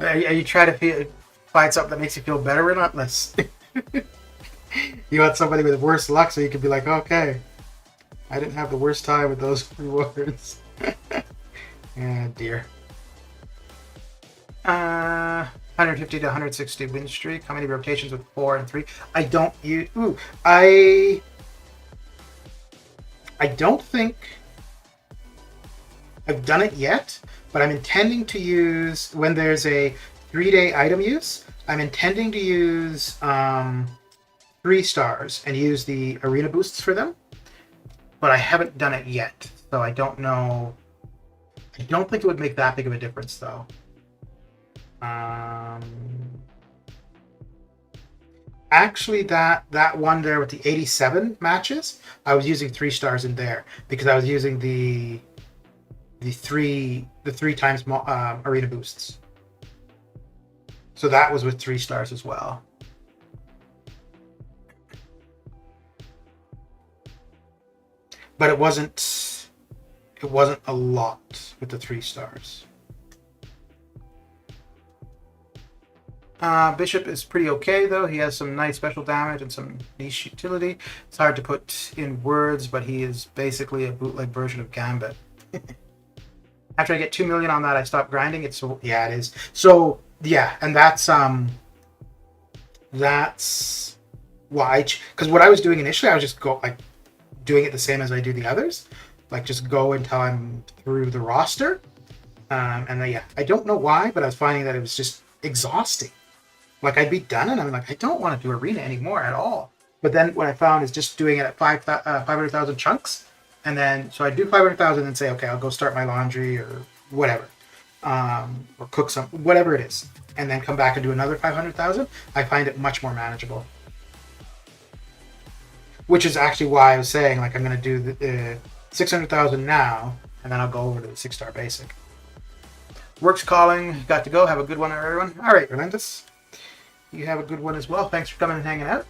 Are you trying to find something that makes you feel better or not? You want somebody with worse luck so you can be like, okay, I didn't have the worst time with those rewards. Yeah, dear. 150 to 160 win streak. How many rotations with 4 and 3? I don't use. Ooh, I don't think I've done it yet, but I'm intending to use when there's a 3-day item use. I'm intending to use 3 stars and use the arena boosts for them, but I haven't done it yet, so I don't know. I don't think it would make that big of a difference, though. Actually, that one there with the 87 matches, I was using 3 stars in there because I was using the three times arena boosts. So that was with 3 stars as well. But it wasn't a lot with the 3 stars. Bishop is pretty okay, though. He has some nice special damage and some niche utility. It's hard to put in words, but he is basically a bootleg version of Gambit. After I get 2 million on that, I stop grinding. Yeah, it is. So yeah, and that's why. Because what I was doing initially, I was just doing it the same as I do the others, like just go until I'm through the roster. And then, yeah, I don't know why, but I was finding that it was just exhausting. Like I'd be done, and I'm like, I don't want to do arena anymore at all. But then what I found is just doing it at 500,000 chunks, and then so I do 500,000 and say, okay, I'll go start my laundry or whatever, or cook some whatever it is, and then come back and do another 500,000. I find it much more manageable. Which is actually why I was saying, like, I'm going to do the 600,000 now, and then I'll go over to the 6-star basic. Work's calling. Got to go. Have a good one, everyone. All right, Relentless. You have a good one as well. Thanks for coming and hanging out.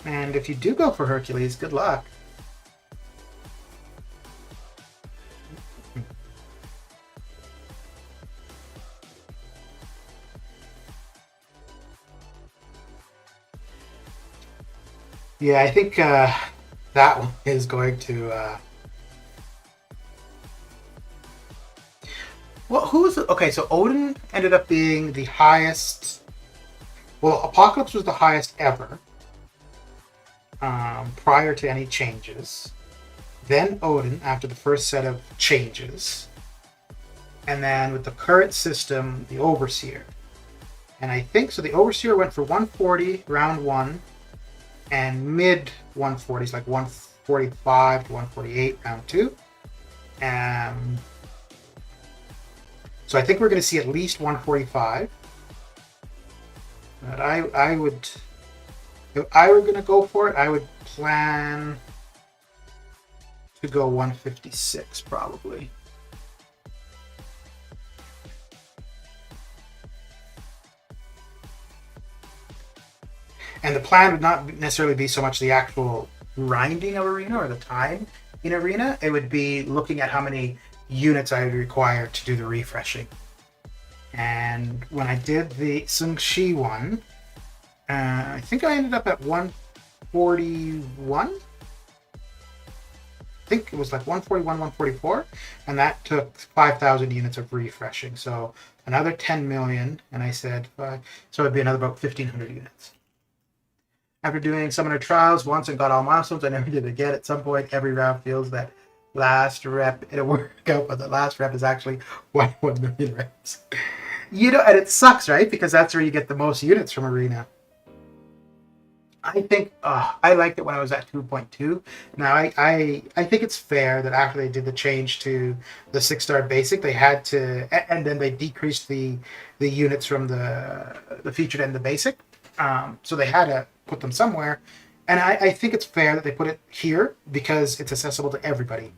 And if you do go for Hercules, good luck. Yeah, I think that one is going to... Well, who was it? Okay, so Odin ended up being the highest... Well, Apocalypse was the highest ever, prior to any changes. Then Odin, after the first set of changes. And then with the current system, the Overseer. And I think, so the Overseer went for 140 round 1, and mid 140s, like 145 to 148 round 2. So I think we're going to see at least 145. But I would, if I were going to go for it, I would plan to go 156 probably. And the plan would not necessarily be so much the actual grinding of arena or the time in arena. It would be looking at how many units I would require to do the refreshing. And when I did the Sung Shi one, I think I ended up at 141. I think it was like 141, 144, and that took 5,000 units of refreshing. So another 10 million, and I said, so it'd be another about 1,500 units. After doing summoner trials once and got all milestones, I never did it again. At some point, every round feels that last rep in a workout, but the last rep is actually 1 million reps. You know, and it sucks, right? Because that's where you get the most units from arena. I think I liked it when I was at 2.2. Now I think it's fair that after they did the change to the 6-star basic, they had to, and then they decreased the units from the featured and the basic. So they had to put them somewhere. And I think it's fair that they put it here because it's accessible to everybody.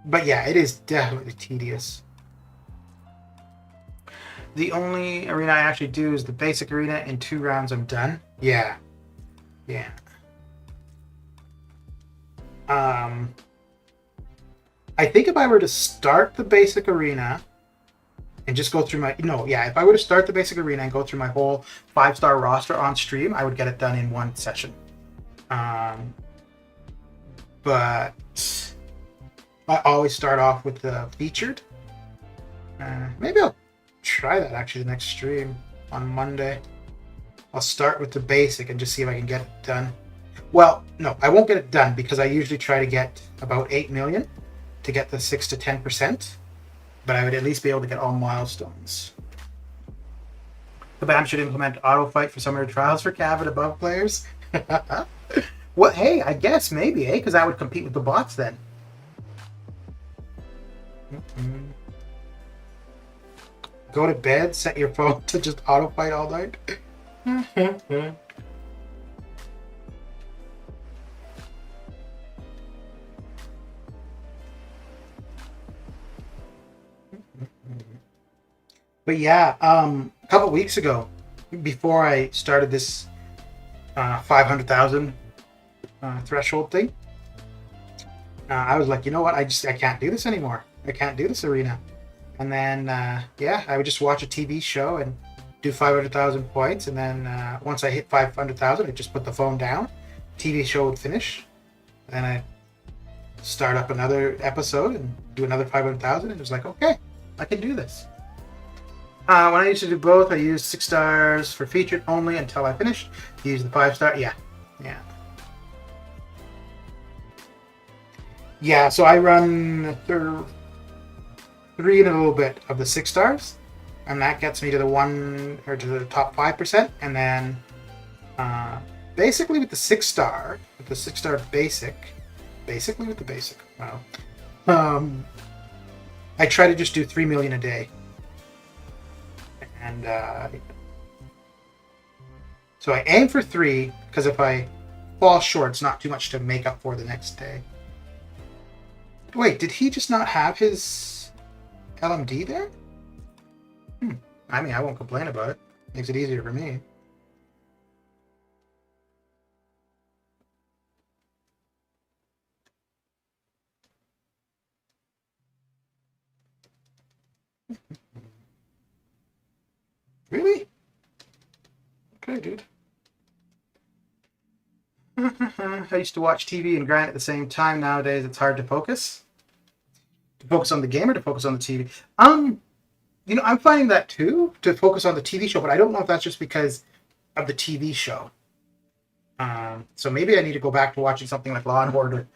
But yeah, it is definitely tedious. The only arena I actually do is the basic arena. In 2 rounds, I'm done. Yeah. Yeah. I think if I were to start the basic arena and just go through my... No, yeah, if I were to start the basic arena and go through my whole 5-star roster on stream, I would get it done in 1 session. But I always start off with the featured Maybe I'll try that actually the next stream on Monday. I'll start with the basic and just see if I can get it done. Well, no, I won't get it done because I usually try to get about 8 million to get the 6 to 10%, but I would at least be able to get all milestones. The BAM should implement auto fight for summer trials for Cav and above players. Well, hey, I guess maybe, because that would compete with the bots then. Go to bed, set your phone to just auto fight all night. But yeah, a couple weeks ago, before I started this 500,000 threshold thing, I was like, you know what? I can't do this anymore. I can't do this arena. And then, yeah, I would just watch a TV show and do 500,000 points. And then once I hit 500,000, I'd just put the phone down. TV show would finish. Then I'd start up another episode and do another 500,000. And it was like, okay, I can do this. When I used to do both, I used 6 stars for featured only until I finished. Use the 5-star. Yeah. Yeah, so I run 3 and a little bit of the 6 stars, and that gets me to the top 5%. And then basically with the 6-star, basic, wow. I try to just do 3 million a day. And so I aim for 3, because if I fall short, it's not too much to make up for the next day. Wait, did he just not have his LMD there? I mean, I won't complain about it. Makes it easier for me. Really? Okay, dude. I used to watch TV and grind at the same time. Nowadays, it's hard to focus. To focus on the game or to focus on the TV? You know, I'm finding that too, to focus on the TV show, but I don't know if that's just because of the TV show. So maybe I need to go back to watching something like Law and Order.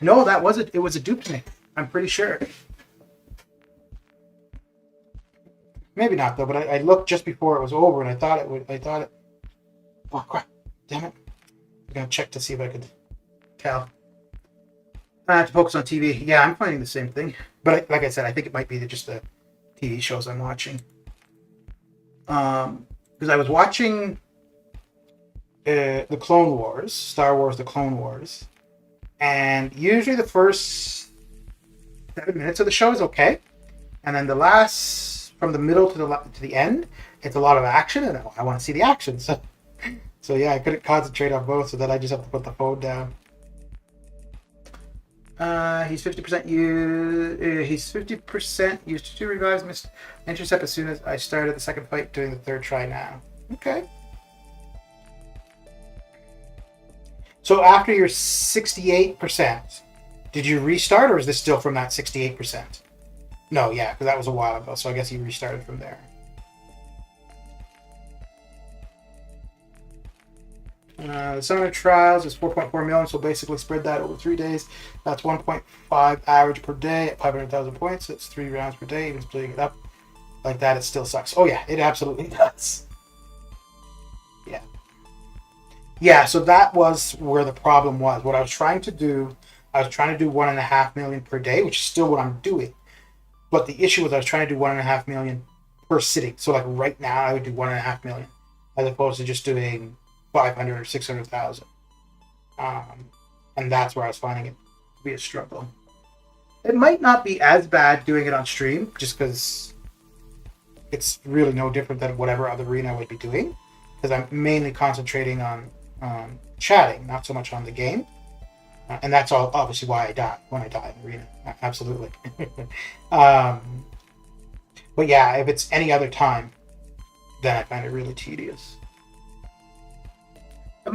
No, it was a duplicate. I'm pretty sure. Maybe not though, but I looked just before it was over and I thought it. Oh crap! Damn it! I'm gonna check to see if I could tell. I have to focus on TV. Yeah, I'm finding the same thing. But like I said, I think it might be just the TV shows I'm watching. Because I was watching the Clone Wars, Star Wars: The Clone Wars, and usually the first 7 minutes of the show is okay, and then the last. From the middle to the end, it's a lot of action, and I want to see the action. So yeah, I couldn't concentrate on both, so then I just have to put the phone down. He's 50% used. He's 50% used to revives. Missed intercept as soon as I started the second fight, doing the third try now. Okay. So after your 68%, did you restart, or is this still from that 68%? No, yeah, because that was a while ago, so I guess you restarted from there. The summer trials is 4.4 million, so basically spread that over 3 days. That's 1.5 average per day at 500,000 points. It's 3 rounds per day. Even splitting it up like that, it still sucks. Oh yeah, it absolutely does. Yeah. Yeah, so that was where the problem was. What I was trying to do, 1.5 million per day, which is still what I'm doing. But the issue was I was trying to do 1.5 million per sitting. So like right now I would do 1.5 million as opposed to just doing 500 or 600,000. And that's where I was finding it to be a struggle. It might not be as bad doing it on stream just because it's really no different than whatever other arena I would be doing. Because I'm mainly concentrating on chatting, not so much on the game. And that's all obviously why I die when I die in arena. Absolutely. But yeah, if it's any other time, then I find it really tedious.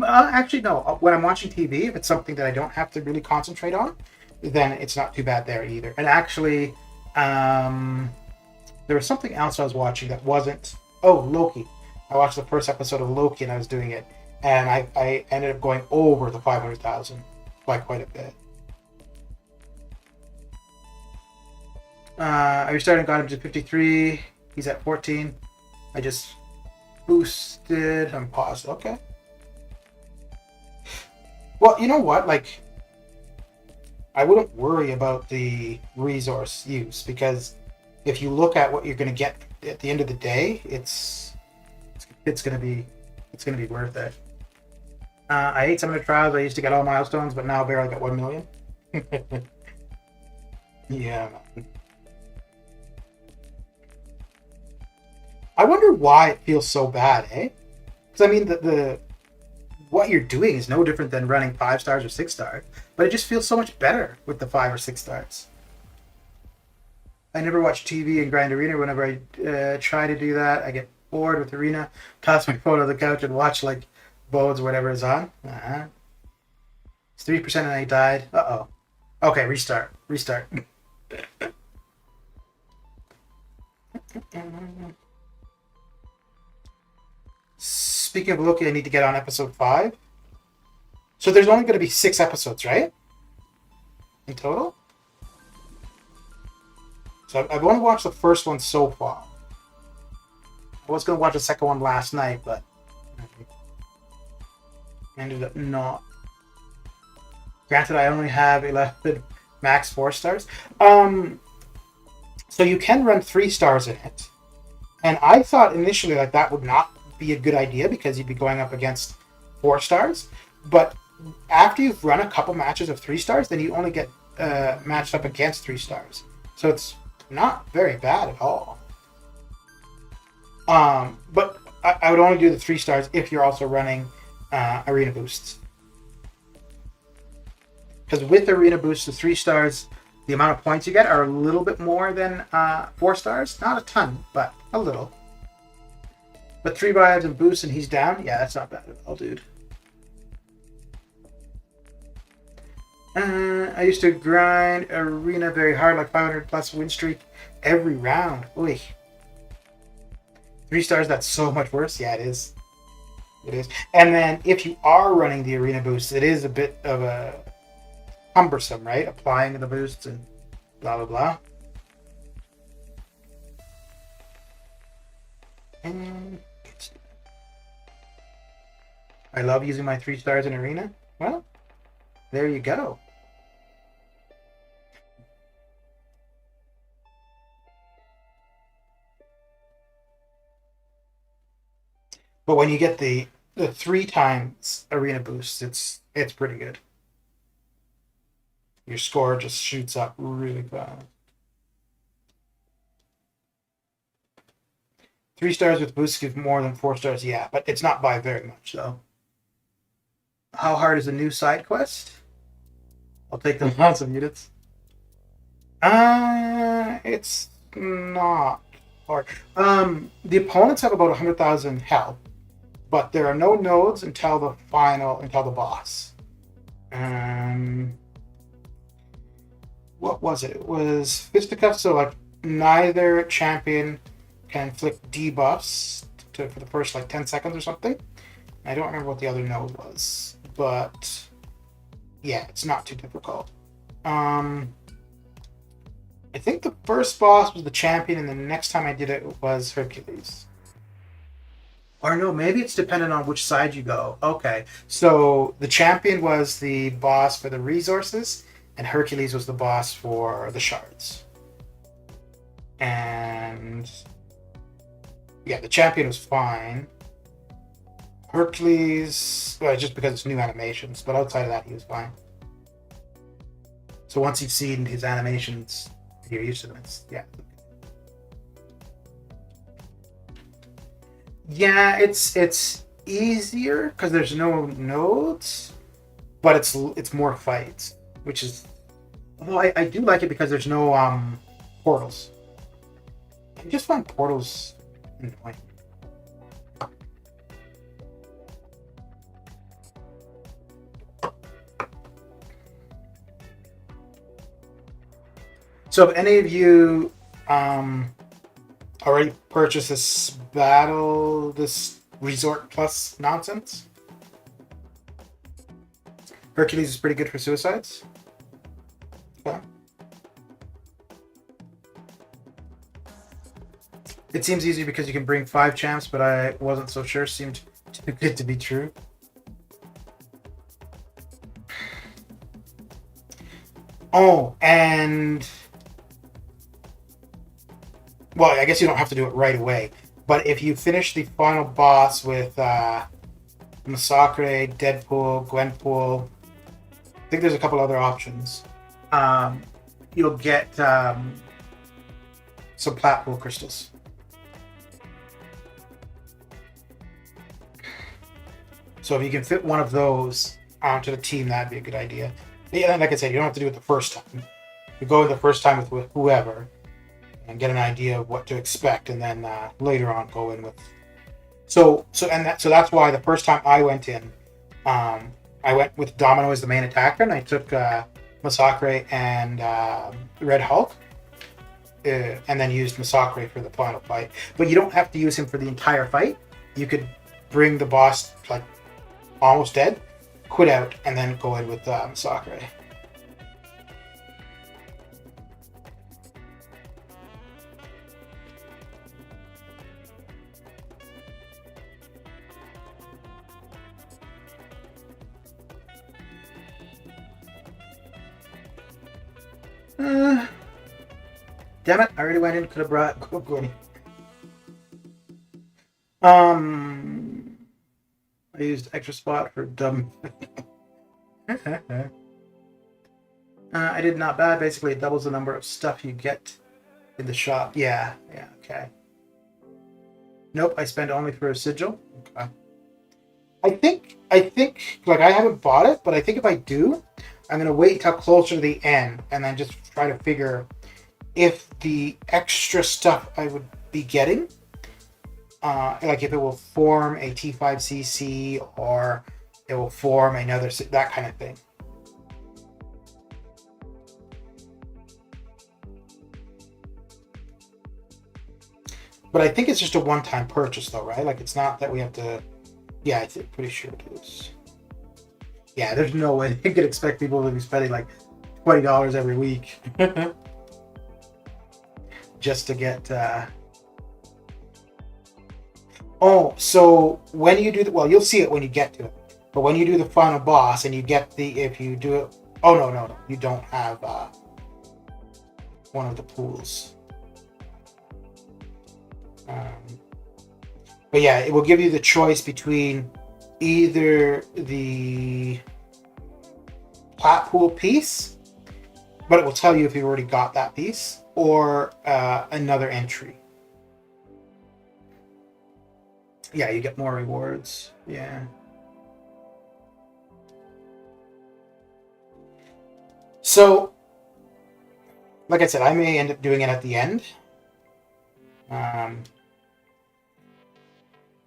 Actually, no. When I'm watching TV, if it's something that I don't have to really concentrate on, then it's not too bad there either. And actually, There was something else I was watching that wasn't. Oh, Loki. I watched the first episode of Loki and I was doing it, and I ended up going over the 500,000 by quite a bit. I restarted and got him to 53. He's at 14. I just boosted and paused. Okay. Well, you know what? Like, I wouldn't worry about the resource use because if you look at what you're going to get at the end of the day, it's going to be worth it. I hate some of the trials. I used to get all milestones, but now I barely got 1 million. Yeah, man. I wonder why it feels so bad, eh? Because I mean, the what you're doing is no different than running 5 stars or 6 stars, but it just feels so much better with the 5 or 6 stars. I never watch TV and grind arena. Whenever I try to do that, I get bored with arena, toss my phone on the couch and watch like bodes or whatever is on. It's 3% and I died. Uh oh. Okay, restart. Speaking of Loki, I need to get on episode 5. So there's only going to be 6 episodes, right? In total? So I've only watched the first one so far. I was going to watch the second one last night, but ended up not. Granted, I only have 11 max 4 stars. So you can run 3 stars in it. And I thought initially like that would not be a good idea because you'd be going up against 4 stars. But after you've run a couple matches of 3 stars, then you only get matched up against 3 stars. So it's not very bad at all. But I would only do the 3 stars if you're also running arena boosts. Because with arena boosts, the 3 stars, the amount of points you get are a little bit more than 4 stars. Not a ton, but a little. But 3 vibes and boosts and he's down? Yeah, that's not bad at all, dude. I used to grind arena very hard, like 500 plus win streak every round. Oy. 3 stars, that's so much worse. Yeah, it is. It is. And then if you are running the arena boosts, it is a bit of a cumbersome, right? Applying the boosts and blah, blah, blah. And I love using my 3 stars in arena. Well, there you go. But when you get the 3 times arena boosts, it's pretty good. Your score just shoots up really fast. 3 stars with boosts give more than 4 stars, yeah, but it's not by very much though. How hard is a new side quest? I'll take the lots of units. It's not hard. The opponents have about 100,000 health, but there are no nodes until the boss. What was it? It was fisticuffs, so like neither champion can inflict debuffs for the first like 10 seconds or something. I don't remember what the other node was, but yeah, it's not too difficult. I think the first boss was the champion, and the next time I did it was Hercules. Or no, maybe it's dependent on which side you go. Okay, so the champion was the boss for the resources, and Hercules was the boss for the shards. And yeah, the champion was fine. Hercules, well, just because it's new animations, but outside of that, he was fine. So once you've seen his animations, you're used to them. Yeah. Yeah, it's easier because there's no nodes, but it's more fights, which is. Although I do like it because there's no portals. I just find portals annoying. So if any of you already purchased this Resort Plus nonsense, Hercules is pretty good for suicides. Okay. It seems easy because you can bring 5 champs, but I wasn't so sure. Seemed too good to be true. Oh, and well, I guess you don't have to do it right away. But if you finish the final boss with Massacre, Deadpool, Gwenpool, I think there's a couple other options. You'll get some Platpool crystals. So if you can fit one of those onto the team, that'd be a good idea. Yeah, like I said, you don't have to do it the first time. You go in the first time with whoever and get an idea of what to expect, and then later on go in with. So that's why the first time I went in, I went with Domino as the main attacker, and I took Massacre and Red Hulk, and then used Massacre for the final fight. But you don't have to use him for the entire fight. You could bring the boss like almost dead, quit out, and then go in with Massacre. Damn it! I already went in. Could have brought Gwenny. I used extra spot for dumb. I did not bad. Basically, it doubles the number of stuff you get in the shop. Yeah, okay. Nope, I spent only for a sigil. Okay. I think, like I haven't bought it, but I think if I do, I'm gonna wait until closer to the end and then just try to figure if the extra stuff I would be getting, like if it will form a T5CC or it will form another, that kind of thing. But I think it's just a one-time purchase though, right? Like it's not that we have to, yeah, I'm pretty sure it is. Yeah, there's no way they could expect people to be spending like $20 every week just to get. Oh, so when you do the, well, you'll see it when you get to it. But when you do the final boss and you get the, if you do it, oh no, you don't have one of the pools. But yeah, it will give you the choice between either the plat pool piece, but it will tell you if you've already got that piece, or another entry. Yeah, you get more rewards. Yeah. So, like I said, I may end up doing it at the end.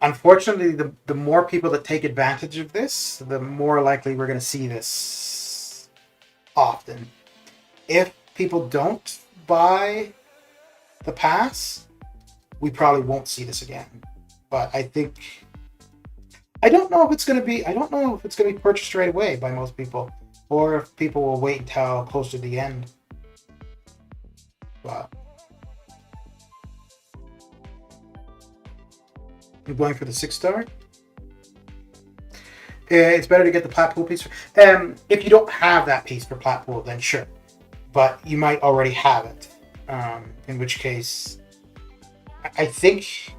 Unfortunately, the more people that take advantage of this, the more likely we're going to see this often. If people don't buy the pass, we probably won't see this again. But I think, I don't know if it's going to be purchased right away by most people, or if people will wait until close to the end. But I'm going for the 6-star. It's better to get the plat pool piece. If you don't have that piece for plat pool, then sure. But you might already have it. In which case, I think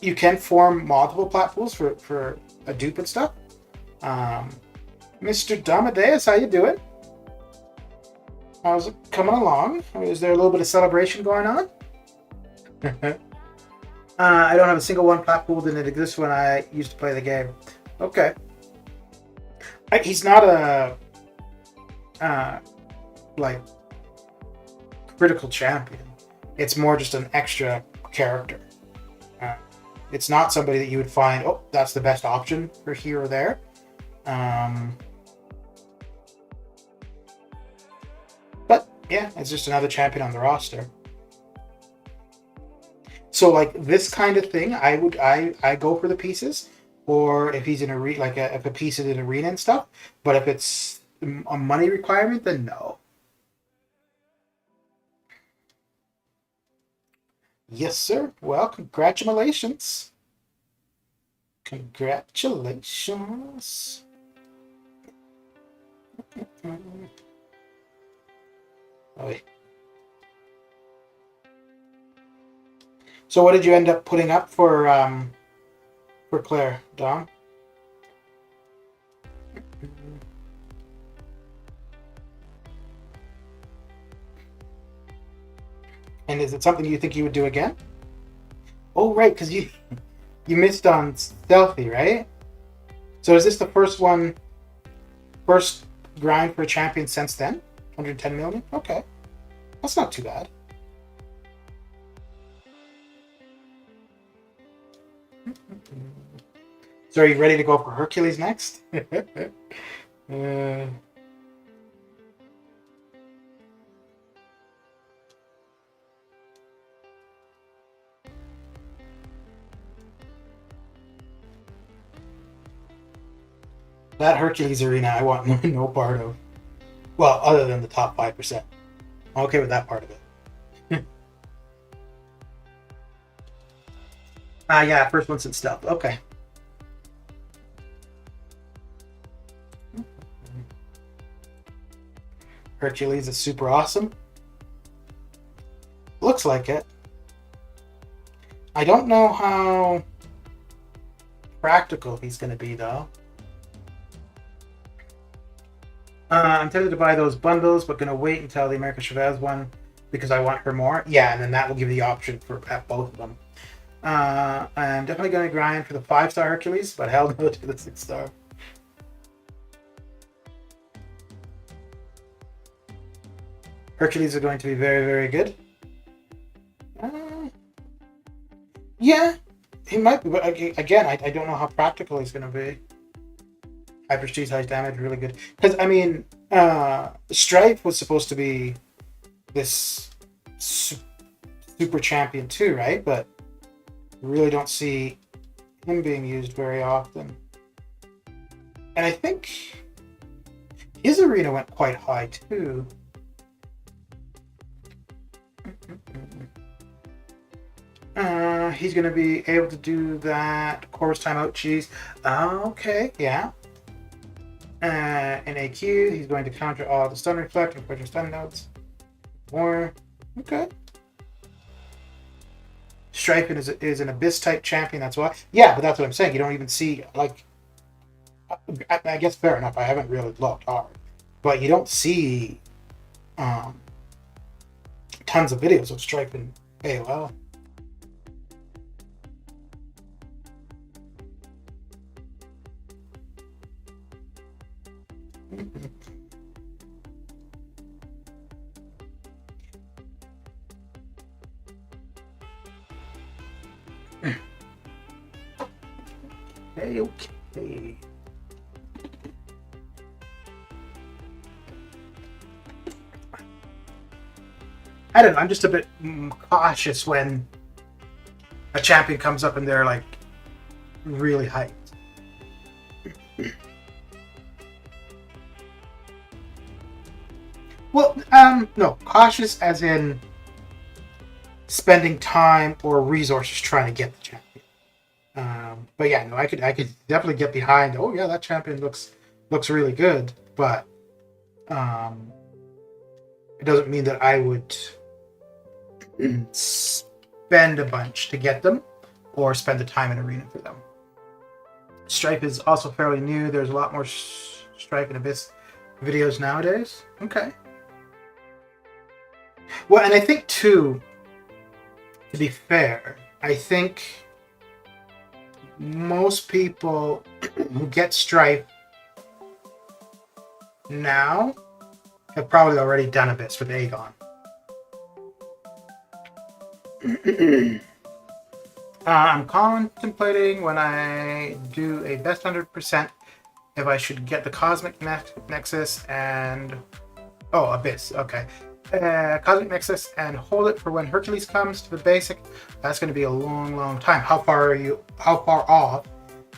you can form multiple plat pools for a dupe and stuff. Mr. Damadeus, how you doing? How's it coming along? Is there a little bit of celebration going on? I don't have a single one plat pool that exists when I used to play the game. Okay. He's not a like critical champion. It's more just an extra character. It's not somebody that you would find, oh, that's the best option for here or there. But Yeah, it's just another champion on the roster. So like this kind of thing, I go for the pieces, or if he's in a if a piece is in arena and stuff. But if it's a money requirement, then no. Yes, sir. Well, congratulations. Congratulations. Oh, wait. So what did you end up putting up for Claire, Dom? And is it something you think you would do again? Oh, right, because you missed on Stealthy, right? So is this the first grind for a champion since then? 110 million? Okay. That's not too bad. So are you ready to go for Hercules next? That Hercules arena I want no part of. Well, other than the top 5%. I'm okay with that part of it. Yeah, first one since Stealth. Okay. Hercules is super awesome. Looks like it. I don't know how practical he's going to be, though. I'm tempted to buy those bundles, but going to wait until the America Chavez one because I want her more. Yeah, and then that will give you the option at both of them. I'm definitely going to grind for the 5-star Hercules, but hell no to the 6-star. Hercules are going to be very, very good. Yeah, he might be, but again, I don't know how practical he's going to be. High prestige, high damage, really good. Because, I mean, Strife was supposed to be this super champion too, right? But really don't see him being used very often. And I think his arena went quite high too. He's going to be able to do that course timeout cheese. Okay, yeah. In AQ, he's going to counter all the stun reflect and put your stun nodes. More. Okay. Stripe is an Abyss type champion, that's why. Yeah, but that's what I'm saying. You don't even see, like, I guess fair enough. I haven't really looked hard. But you don't see tons of videos of Stripe in AOL. Okay. I don't know. I'm just a bit cautious when a champion comes up and they're like really hyped. Well, no, cautious as in spending time or resources trying to get the champion. But yeah, no, I could definitely get behind. Oh yeah, that champion looks really good, but it doesn't mean that I would spend a bunch to get them or spend the time in arena for them. Stripe is also fairly new. There's a lot more Stripe and Abyss videos nowadays. Okay. Well, and I think too, to be fair, I think most people who get Stripe now have probably already done Abyss with Aegon. I'm contemplating when I do a best 100% if I should get the Cosmic Nexus and Abyss. Okay, Cosmic Nexus and hold it for when Hercules comes to the basic. That's going to be a long, long time. How far off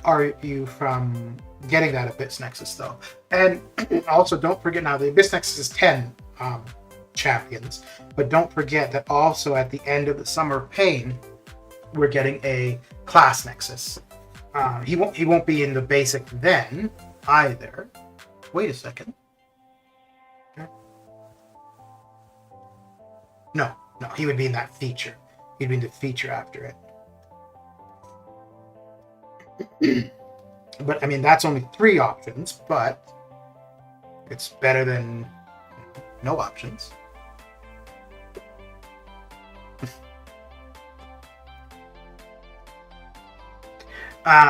are you from getting that Abyss Nexus, though? And also, don't forget now, the Abyss Nexus is 10 champions, but don't forget that also at the end of the Summer of Pain, we're getting a Class Nexus. He won't be in the basic then either. Wait a second. No, he would be in that feature. He'd be in the feature after it. But I mean, that's only 3 options, but it's better than no options.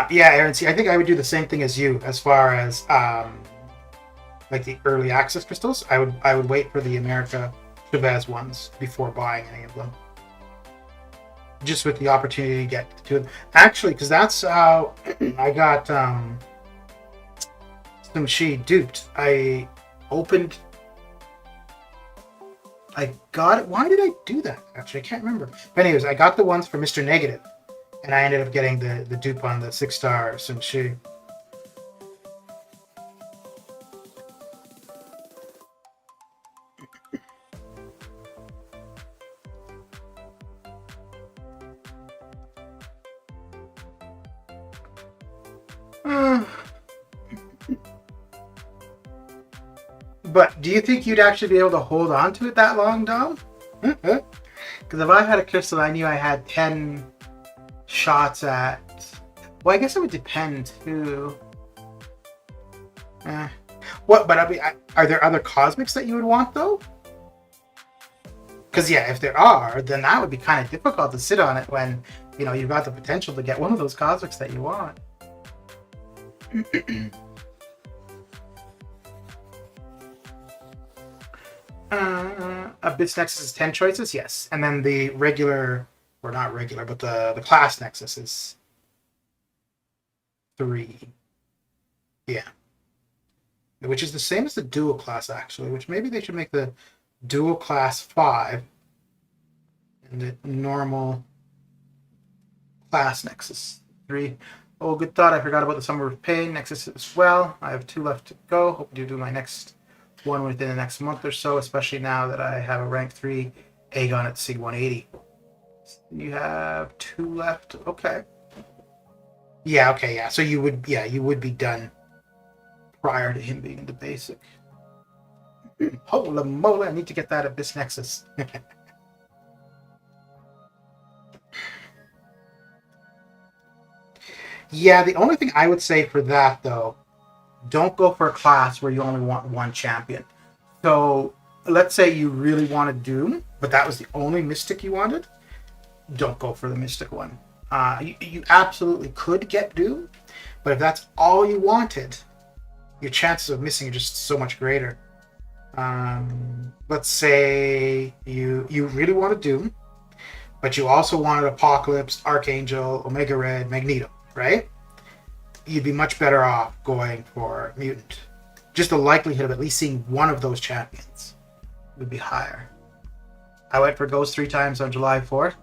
Yeah, Aaron, see, I think I would do the same thing as you as far as like the early access crystals. I would wait for the America Chavez ones before buying any of them. Just with the opportunity to get to them. Actually, because that's how I got some Shi duped. I got it. Why did I do that? Actually, I can't remember. But anyways, I got the ones for Mr. Negative, and I ended up getting the dupe on the 6-star Sun Shi. But do you think you'd actually be able to hold on to it that long, Dom? Because if I had a crystal, I knew I had 10 shots at... Well, I guess it would depend too. What? But I mean, are there other cosmics that you would want though? Because yeah, if there are, then that would be kind of difficult to sit on it when you've got the potential to get one of those cosmics that you want. Abyss Nexus is 10 choices, yes. And then the regular, or not regular, but the Class Nexus is 3. Yeah. Which is the same as the Dual Class, actually, which maybe they should make the Dual Class 5 and the normal Class Nexus 3. Oh, good thought. I forgot about the Summer of Pain Nexus as well. I have 2 left to go. Hope to do my next one within the next month or so, especially now that I have a rank 3 Aegon at Sig 180. You have 2 left. Okay. Yeah, okay, yeah. So you would be done prior to him being in the basic. Holy moly, I need to get that Abyss Nexus. Yeah, the only thing I would say for that, though, don't go for a class where you only want 1 champion. So, let's say you really wanted Doom, but that was the only Mystic you wanted. Don't go for the Mystic one. You absolutely could get Doom, but if that's all you wanted, your chances of missing are just so much greater. Let's say you really wanted Doom, but you also wanted Apocalypse, Archangel, Omega Red, Magneto, right? You'd be much better off going for Mutant. Just the likelihood of at least seeing one of those champions would be higher. I went for Ghost 3 times on July 4th.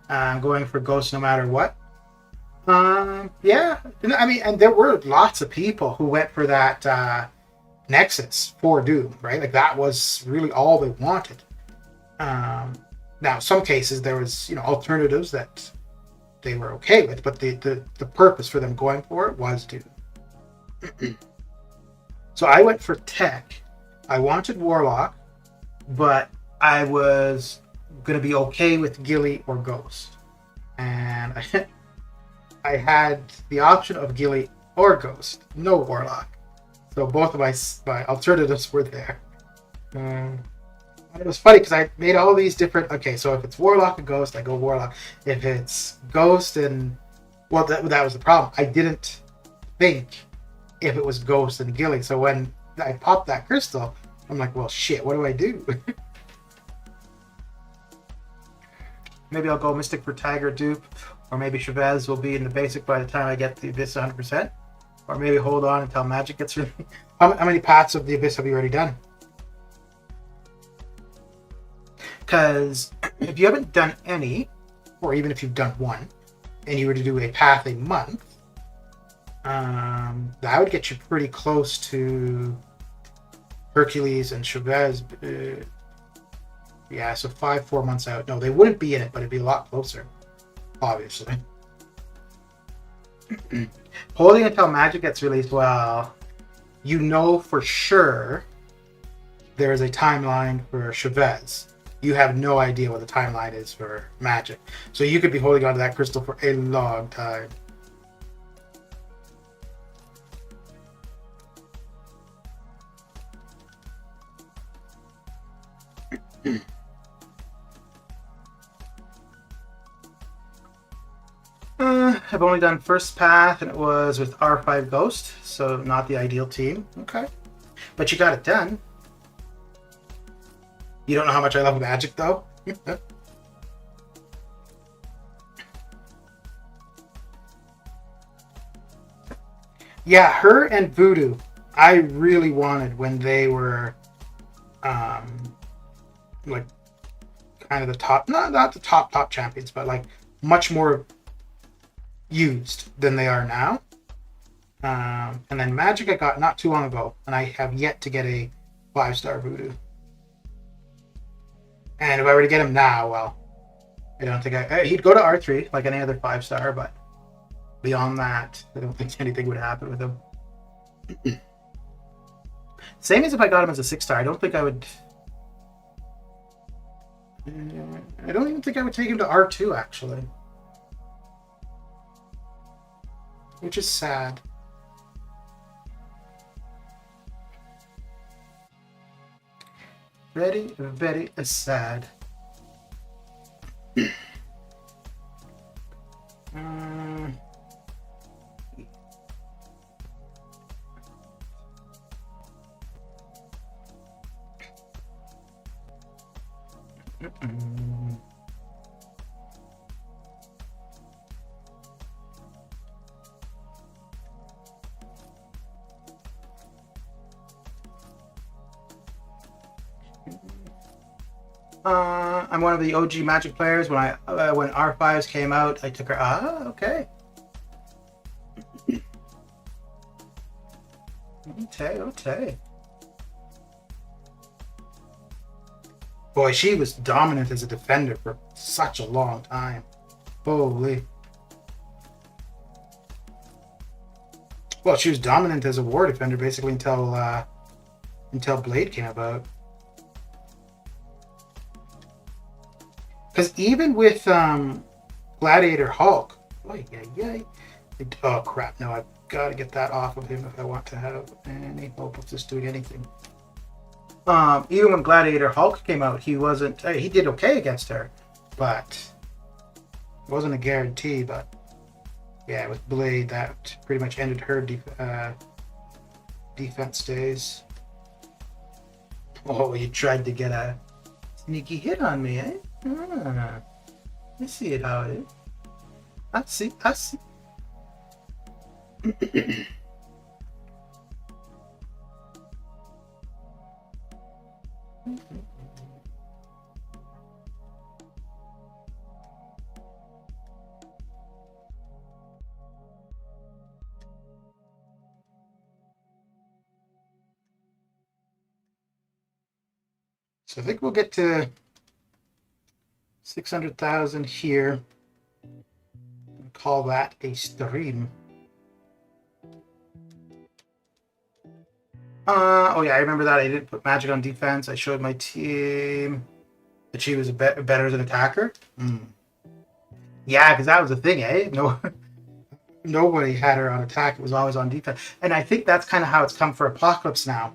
I'm going for Ghost no matter what. Yeah. I mean, and there were lots of people who went for that Nexus for Doom, right? Like, that was really all they wanted. Now, some cases, there was, alternatives that they were okay with, but the purpose for them going for it was Doom. So I went for Tech. I wanted Warlock, but I was going to be okay with Gilly or Ghost. And I had the option of Gilly or Ghost, no Warlock. So both of my alternatives were there. And it was funny because I made all these different... Okay, so if it's Warlock and Ghost, I go Warlock. If it's Ghost and... Well, that was the problem. I didn't think if it was Ghost and Gilly. So when I popped that crystal, I'm like, well, shit, what do I do? Maybe I'll go Mystic for Tiger dupe, or maybe Chavez will be in the basic by the time I get the Abyss 100%. Or maybe hold on until Magic gets released. How many paths of the Abyss have you already done? Because if you haven't done any, or even if you've done one, and you were to do a path a month, that would get you pretty close to Hercules and Chavez. Yeah, so 4 months out. No, they wouldn't be in it, but it'd be a lot closer, obviously. Holding until Magic gets released, well, you know for sure there is a timeline for Chavez. You have no idea what the timeline is for Magic. So you could be holding on to that crystal for a long time. I've only done first path, and it was with R5 Ghost, so not the ideal team. Okay. But you got it done. You don't know how much I love Magic, though? Yeah, her and Voodoo, I really wanted when they were, like, kind of the top, not the top champions, but, like, much more used than they are now. And then Magic I got not too long ago, and I have yet to get a 5-star Voodoo. And if I were to get him now, well, I don't think he'd go to R3 like any other 5-star, but beyond that, I don't think anything would happen with him. Same as if I got him as a 6-star. I don't think I would. I don't even think I would take him to R2 actually, which is sad. Very, very sad. I'm one of the OG Magic players. When R5s came out, I took her. Okay. Okay. Boy, she was dominant as a defender for such a long time. Holy. Well, she was dominant as a war defender basically until Blade came about. Because even with Gladiator Hulk, oh crap! No, I've got to get that off of him if I want to have any hope of just doing anything. Even when Gladiator Hulk came out, he wasn't. He did okay against her, but it wasn't a guarantee. But yeah, with Blade, that pretty much ended her defense days. Oh, you tried to get a sneaky hit on me, eh? I see it how it is. I see. So I think we'll get to 600,000 here. Call that a stream. Oh yeah, I remember that. I didn't put Magic on defense. I showed my team that she was better as an attacker. Yeah, because that was the thing, eh? No, nobody had her on attack. It was always on defense. And I think that's kind of how it's come for Apocalypse now.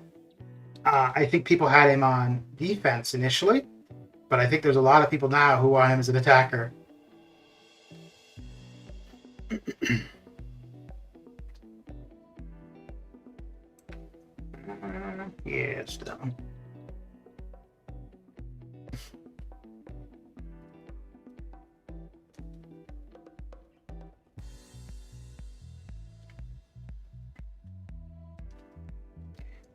I think people had him on defense initially, but I think there's a lot of people now who want him as an attacker. Yes, down.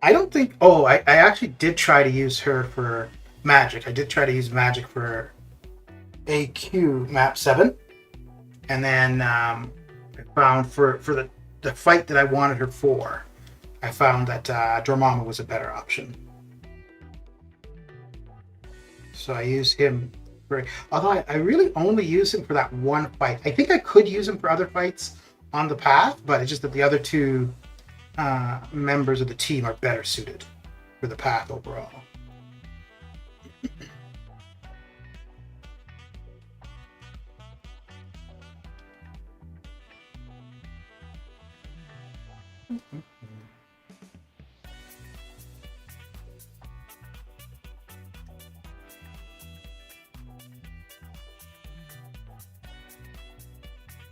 I don't think. Oh, I actually did try to use her for magic. I did try to use magic for AQ map 7, and then I found for the fight that I wanted her for, I found that Dormammu was a better option. So I use him for, although I really only use him for that one fight. I think I could use him for other fights on the path, but it's just that the other two members of the team are better suited for the path overall.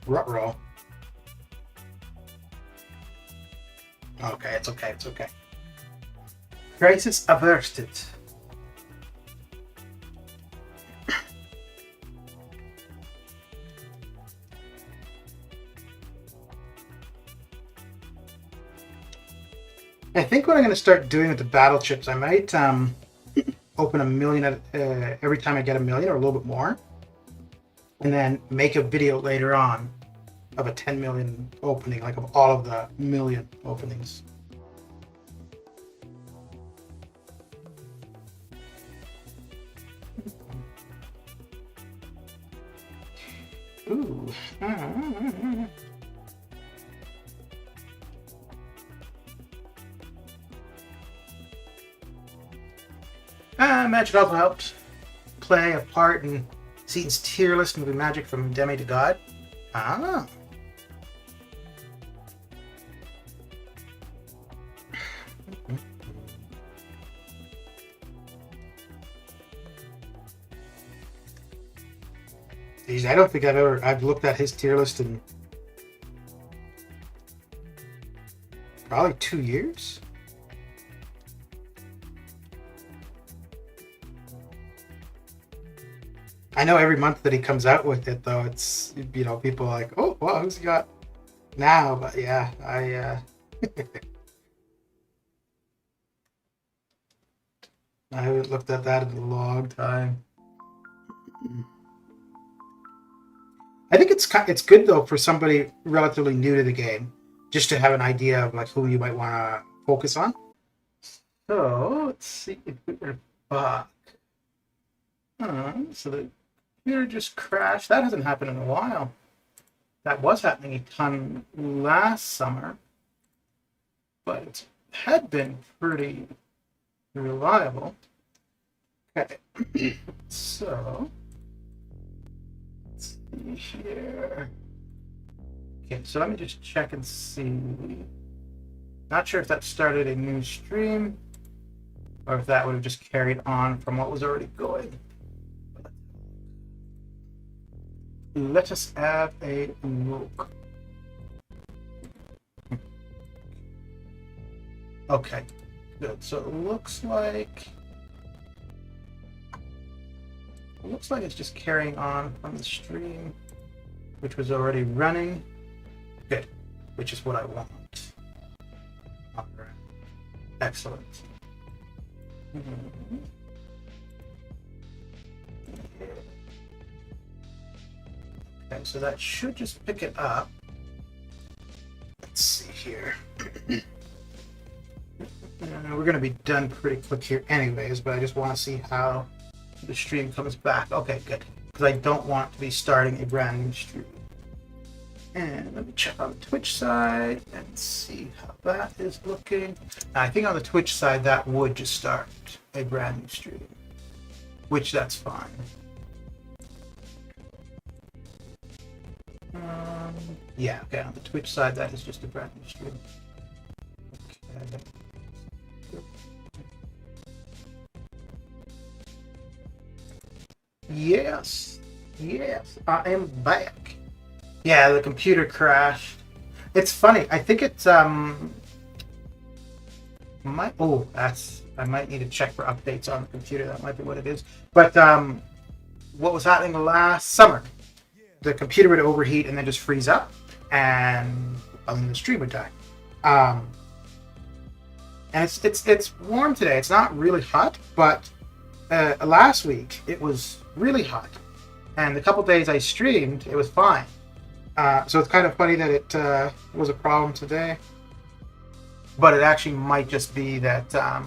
Ruh-roh. Okay, it's okay, it's okay. Crisis averted. I think what I'm going to start doing with the battle chips, I might open 1 million every time I get 1 million or a little bit more, and then make a video later on of a 10 million opening, like of all of the million openings. Ooh. Magic also helped play a part in Seaton's tier list, moving magic from Demi to God. Ah. Jeez, I don't think I've looked at his tier list in probably 2 years. I know every month that he comes out with it, though, it's, you know, people are like, oh, well, who's he got now? But yeah, I haven't looked at that in a long time. I think it's good though for somebody relatively new to the game, just to have an idea of like who you might want to focus on. So let's see if we're back. So the computer just crashed. That hasn't happened in a while. That was happening a ton last summer, but it had been pretty reliable. Okay, so let's see here. Okay, so let me just check and see. Not sure if that started a new stream or if that would have just carried on from what was already going. Let us have a look. Okay, good. So it looks like it's just carrying on from the stream, which was already running. Good, which is what I want. All right, excellent. Mm-hmm. Okay, so that should just pick it up. Let's see here. We're going to be done pretty quick here anyways, but I just want to see how the stream comes back. Okay, good. Because I don't want to be starting a brand new stream. And let me check on the Twitch side and see how that is looking. I think on the Twitch side that would just start a brand new stream, which that's fine. Yeah, okay, on the Twitch side that is just a brand new stream. Okay. Yes, I am back. Yeah, the computer crashed. It's funny. I think it's I might need to check for updates on the computer. That might be what it is. But what was happening last summer? The computer would overheat and then just freeze up, and the stream would die. And it's warm today. It's not really hot, but last week it was really hot, and the couple days I streamed, it was fine. So it's kind of funny that it was a problem today, but it actually might just be that I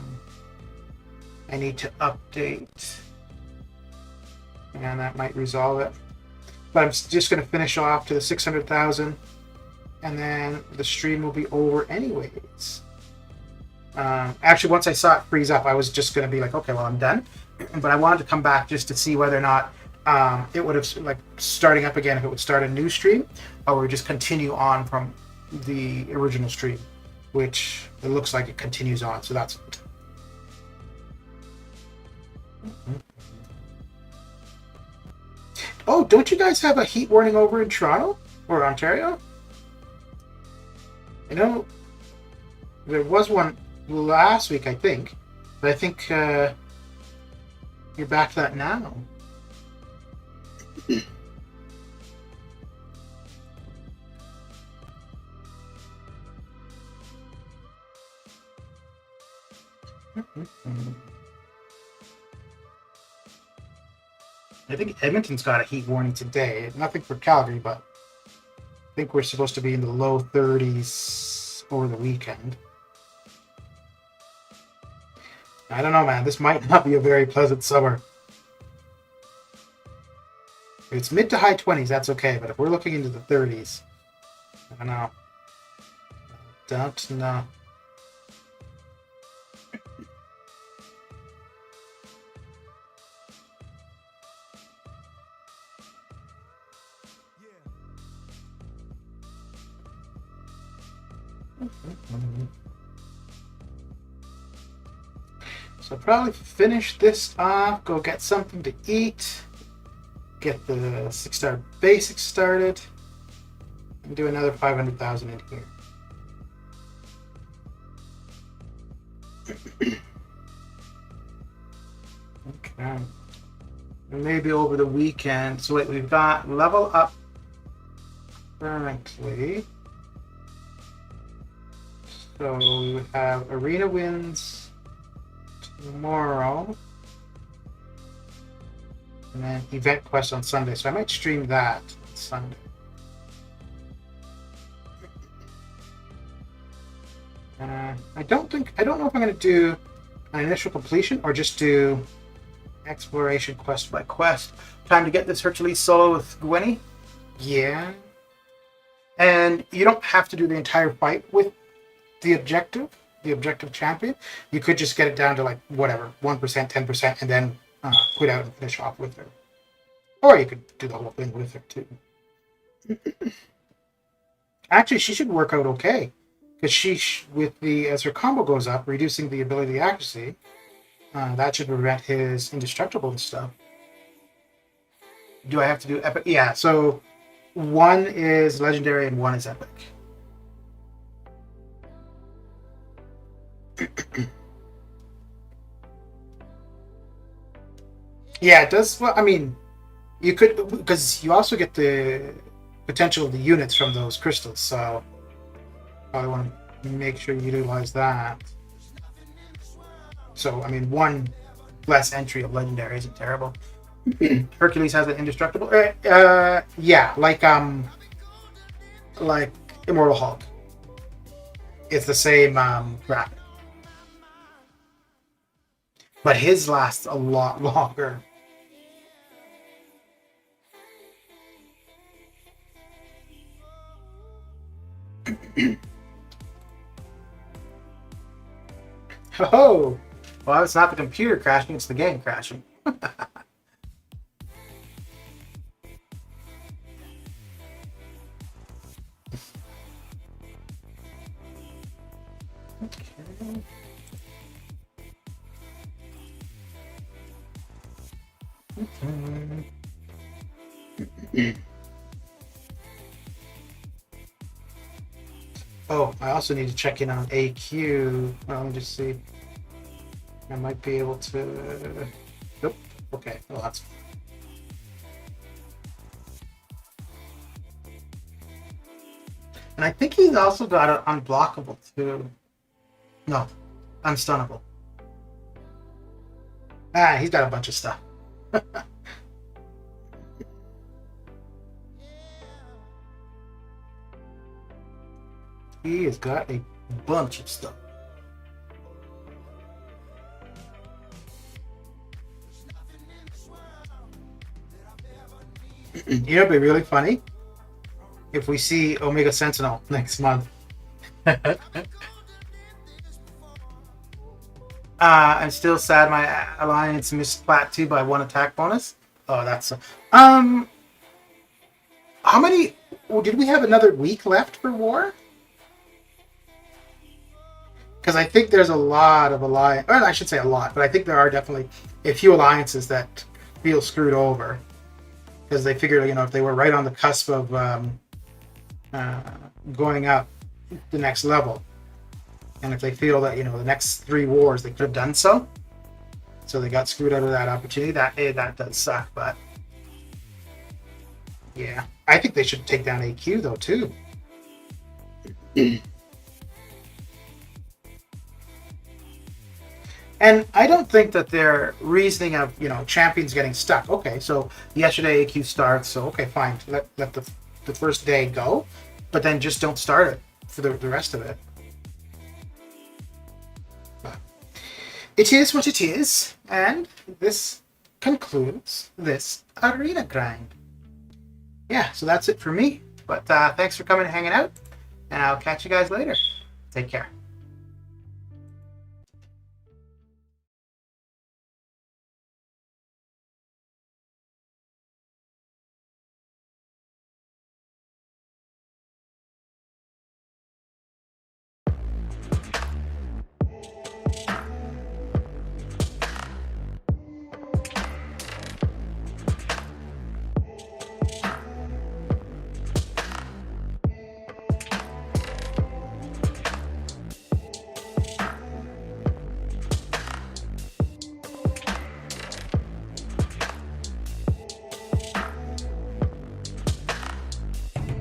need to update, and that might resolve it. But I'm just going to finish off to the 600,000, and then the stream will be over anyways. Actually, once I saw it freeze up, I was just going to be like, okay, well, I'm done. But I wanted to come back just to see whether or not it would have, like, starting up again, if it would start a new stream, or just continue on from the original stream, which it looks like it continues on, so that's good. Oh, don't you guys have a heat warning over in Toronto or Ontario? I know there was one last week, I think, but I think you're back to that now. I think Edmonton's got a heat warning today. Nothing for Calgary, but I think we're supposed to be in the low 30s over the weekend. I don't know, man. This might not be a very pleasant summer. If it's mid to high 20s, that's okay. But if we're looking into the 30s, I don't know. Don't know. So probably finish this off, go get something to eat, get the 6-star basic started, and do another 500,000 in here. Okay. Maybe over the weekend. So wait, we've got level up currently. So we would have arena wins tomorrow, and then event quest on Sunday. So I might stream that on Sunday. I don't know if I'm going to do an initial completion or just do exploration quest by quest. Time to get this Hercules solo with Gwenny. Yeah. And you don't have to do the entire fight with the objective champion. You could just get it down to, like, whatever, 1%, 10%, and then quit out and finish off with her. Or you could do the whole thing with her too. Actually, she should work out okay, because as her combo goes up, reducing the ability accuracy, that should prevent his indestructible and stuff. Do I have to do epic? Yeah, so one is legendary and one is epic. Yeah, it does. Well, I mean, you could, because you also get the potential of the units from those crystals, so I want to make sure you utilize that. So, I mean, one less entry of legendary isn't terrible. Hercules has an indestructible. Yeah, like Immortal Hulk. It's the same graphic, but his lasts a lot longer. Oh, well, it's not the computer crashing; it's the game crashing. Oh, I also need to check in on AQ. Well, let me just see. I might be able to. Nope. Okay. Well, that's. And I think he's also got an unblockable too. No, unstunnable. Ah, he's got a bunch of stuff. He has got a bunch of stuff. It'll be really funny if we see Omega Sentinel next month. I'm still sad my alliance missed Plat 2 by 1 attack bonus. Oh, that's... How many... Did we have another week left for war? Because I think there's a lot of alliance... Well, I should say a lot, but I think there are definitely a few alliances that feel screwed over. Because they figured, you know, if they were right on the cusp of going up the next level, and if they feel that, you know, the next 3 wars they could have done so, so they got screwed out of that opportunity. That does suck, but yeah, I think they should take down AQ though too. And I don't think that their reasoning of, you know, champions getting stuck. Okay, so yesterday AQ starts, so okay, fine, let the first day go, but then just don't start it for the rest of it. But it is what it is, and this concludes this arena grind. Yeah, so that's it for me. But thanks for coming and hanging out, and I'll catch you guys later. Take care.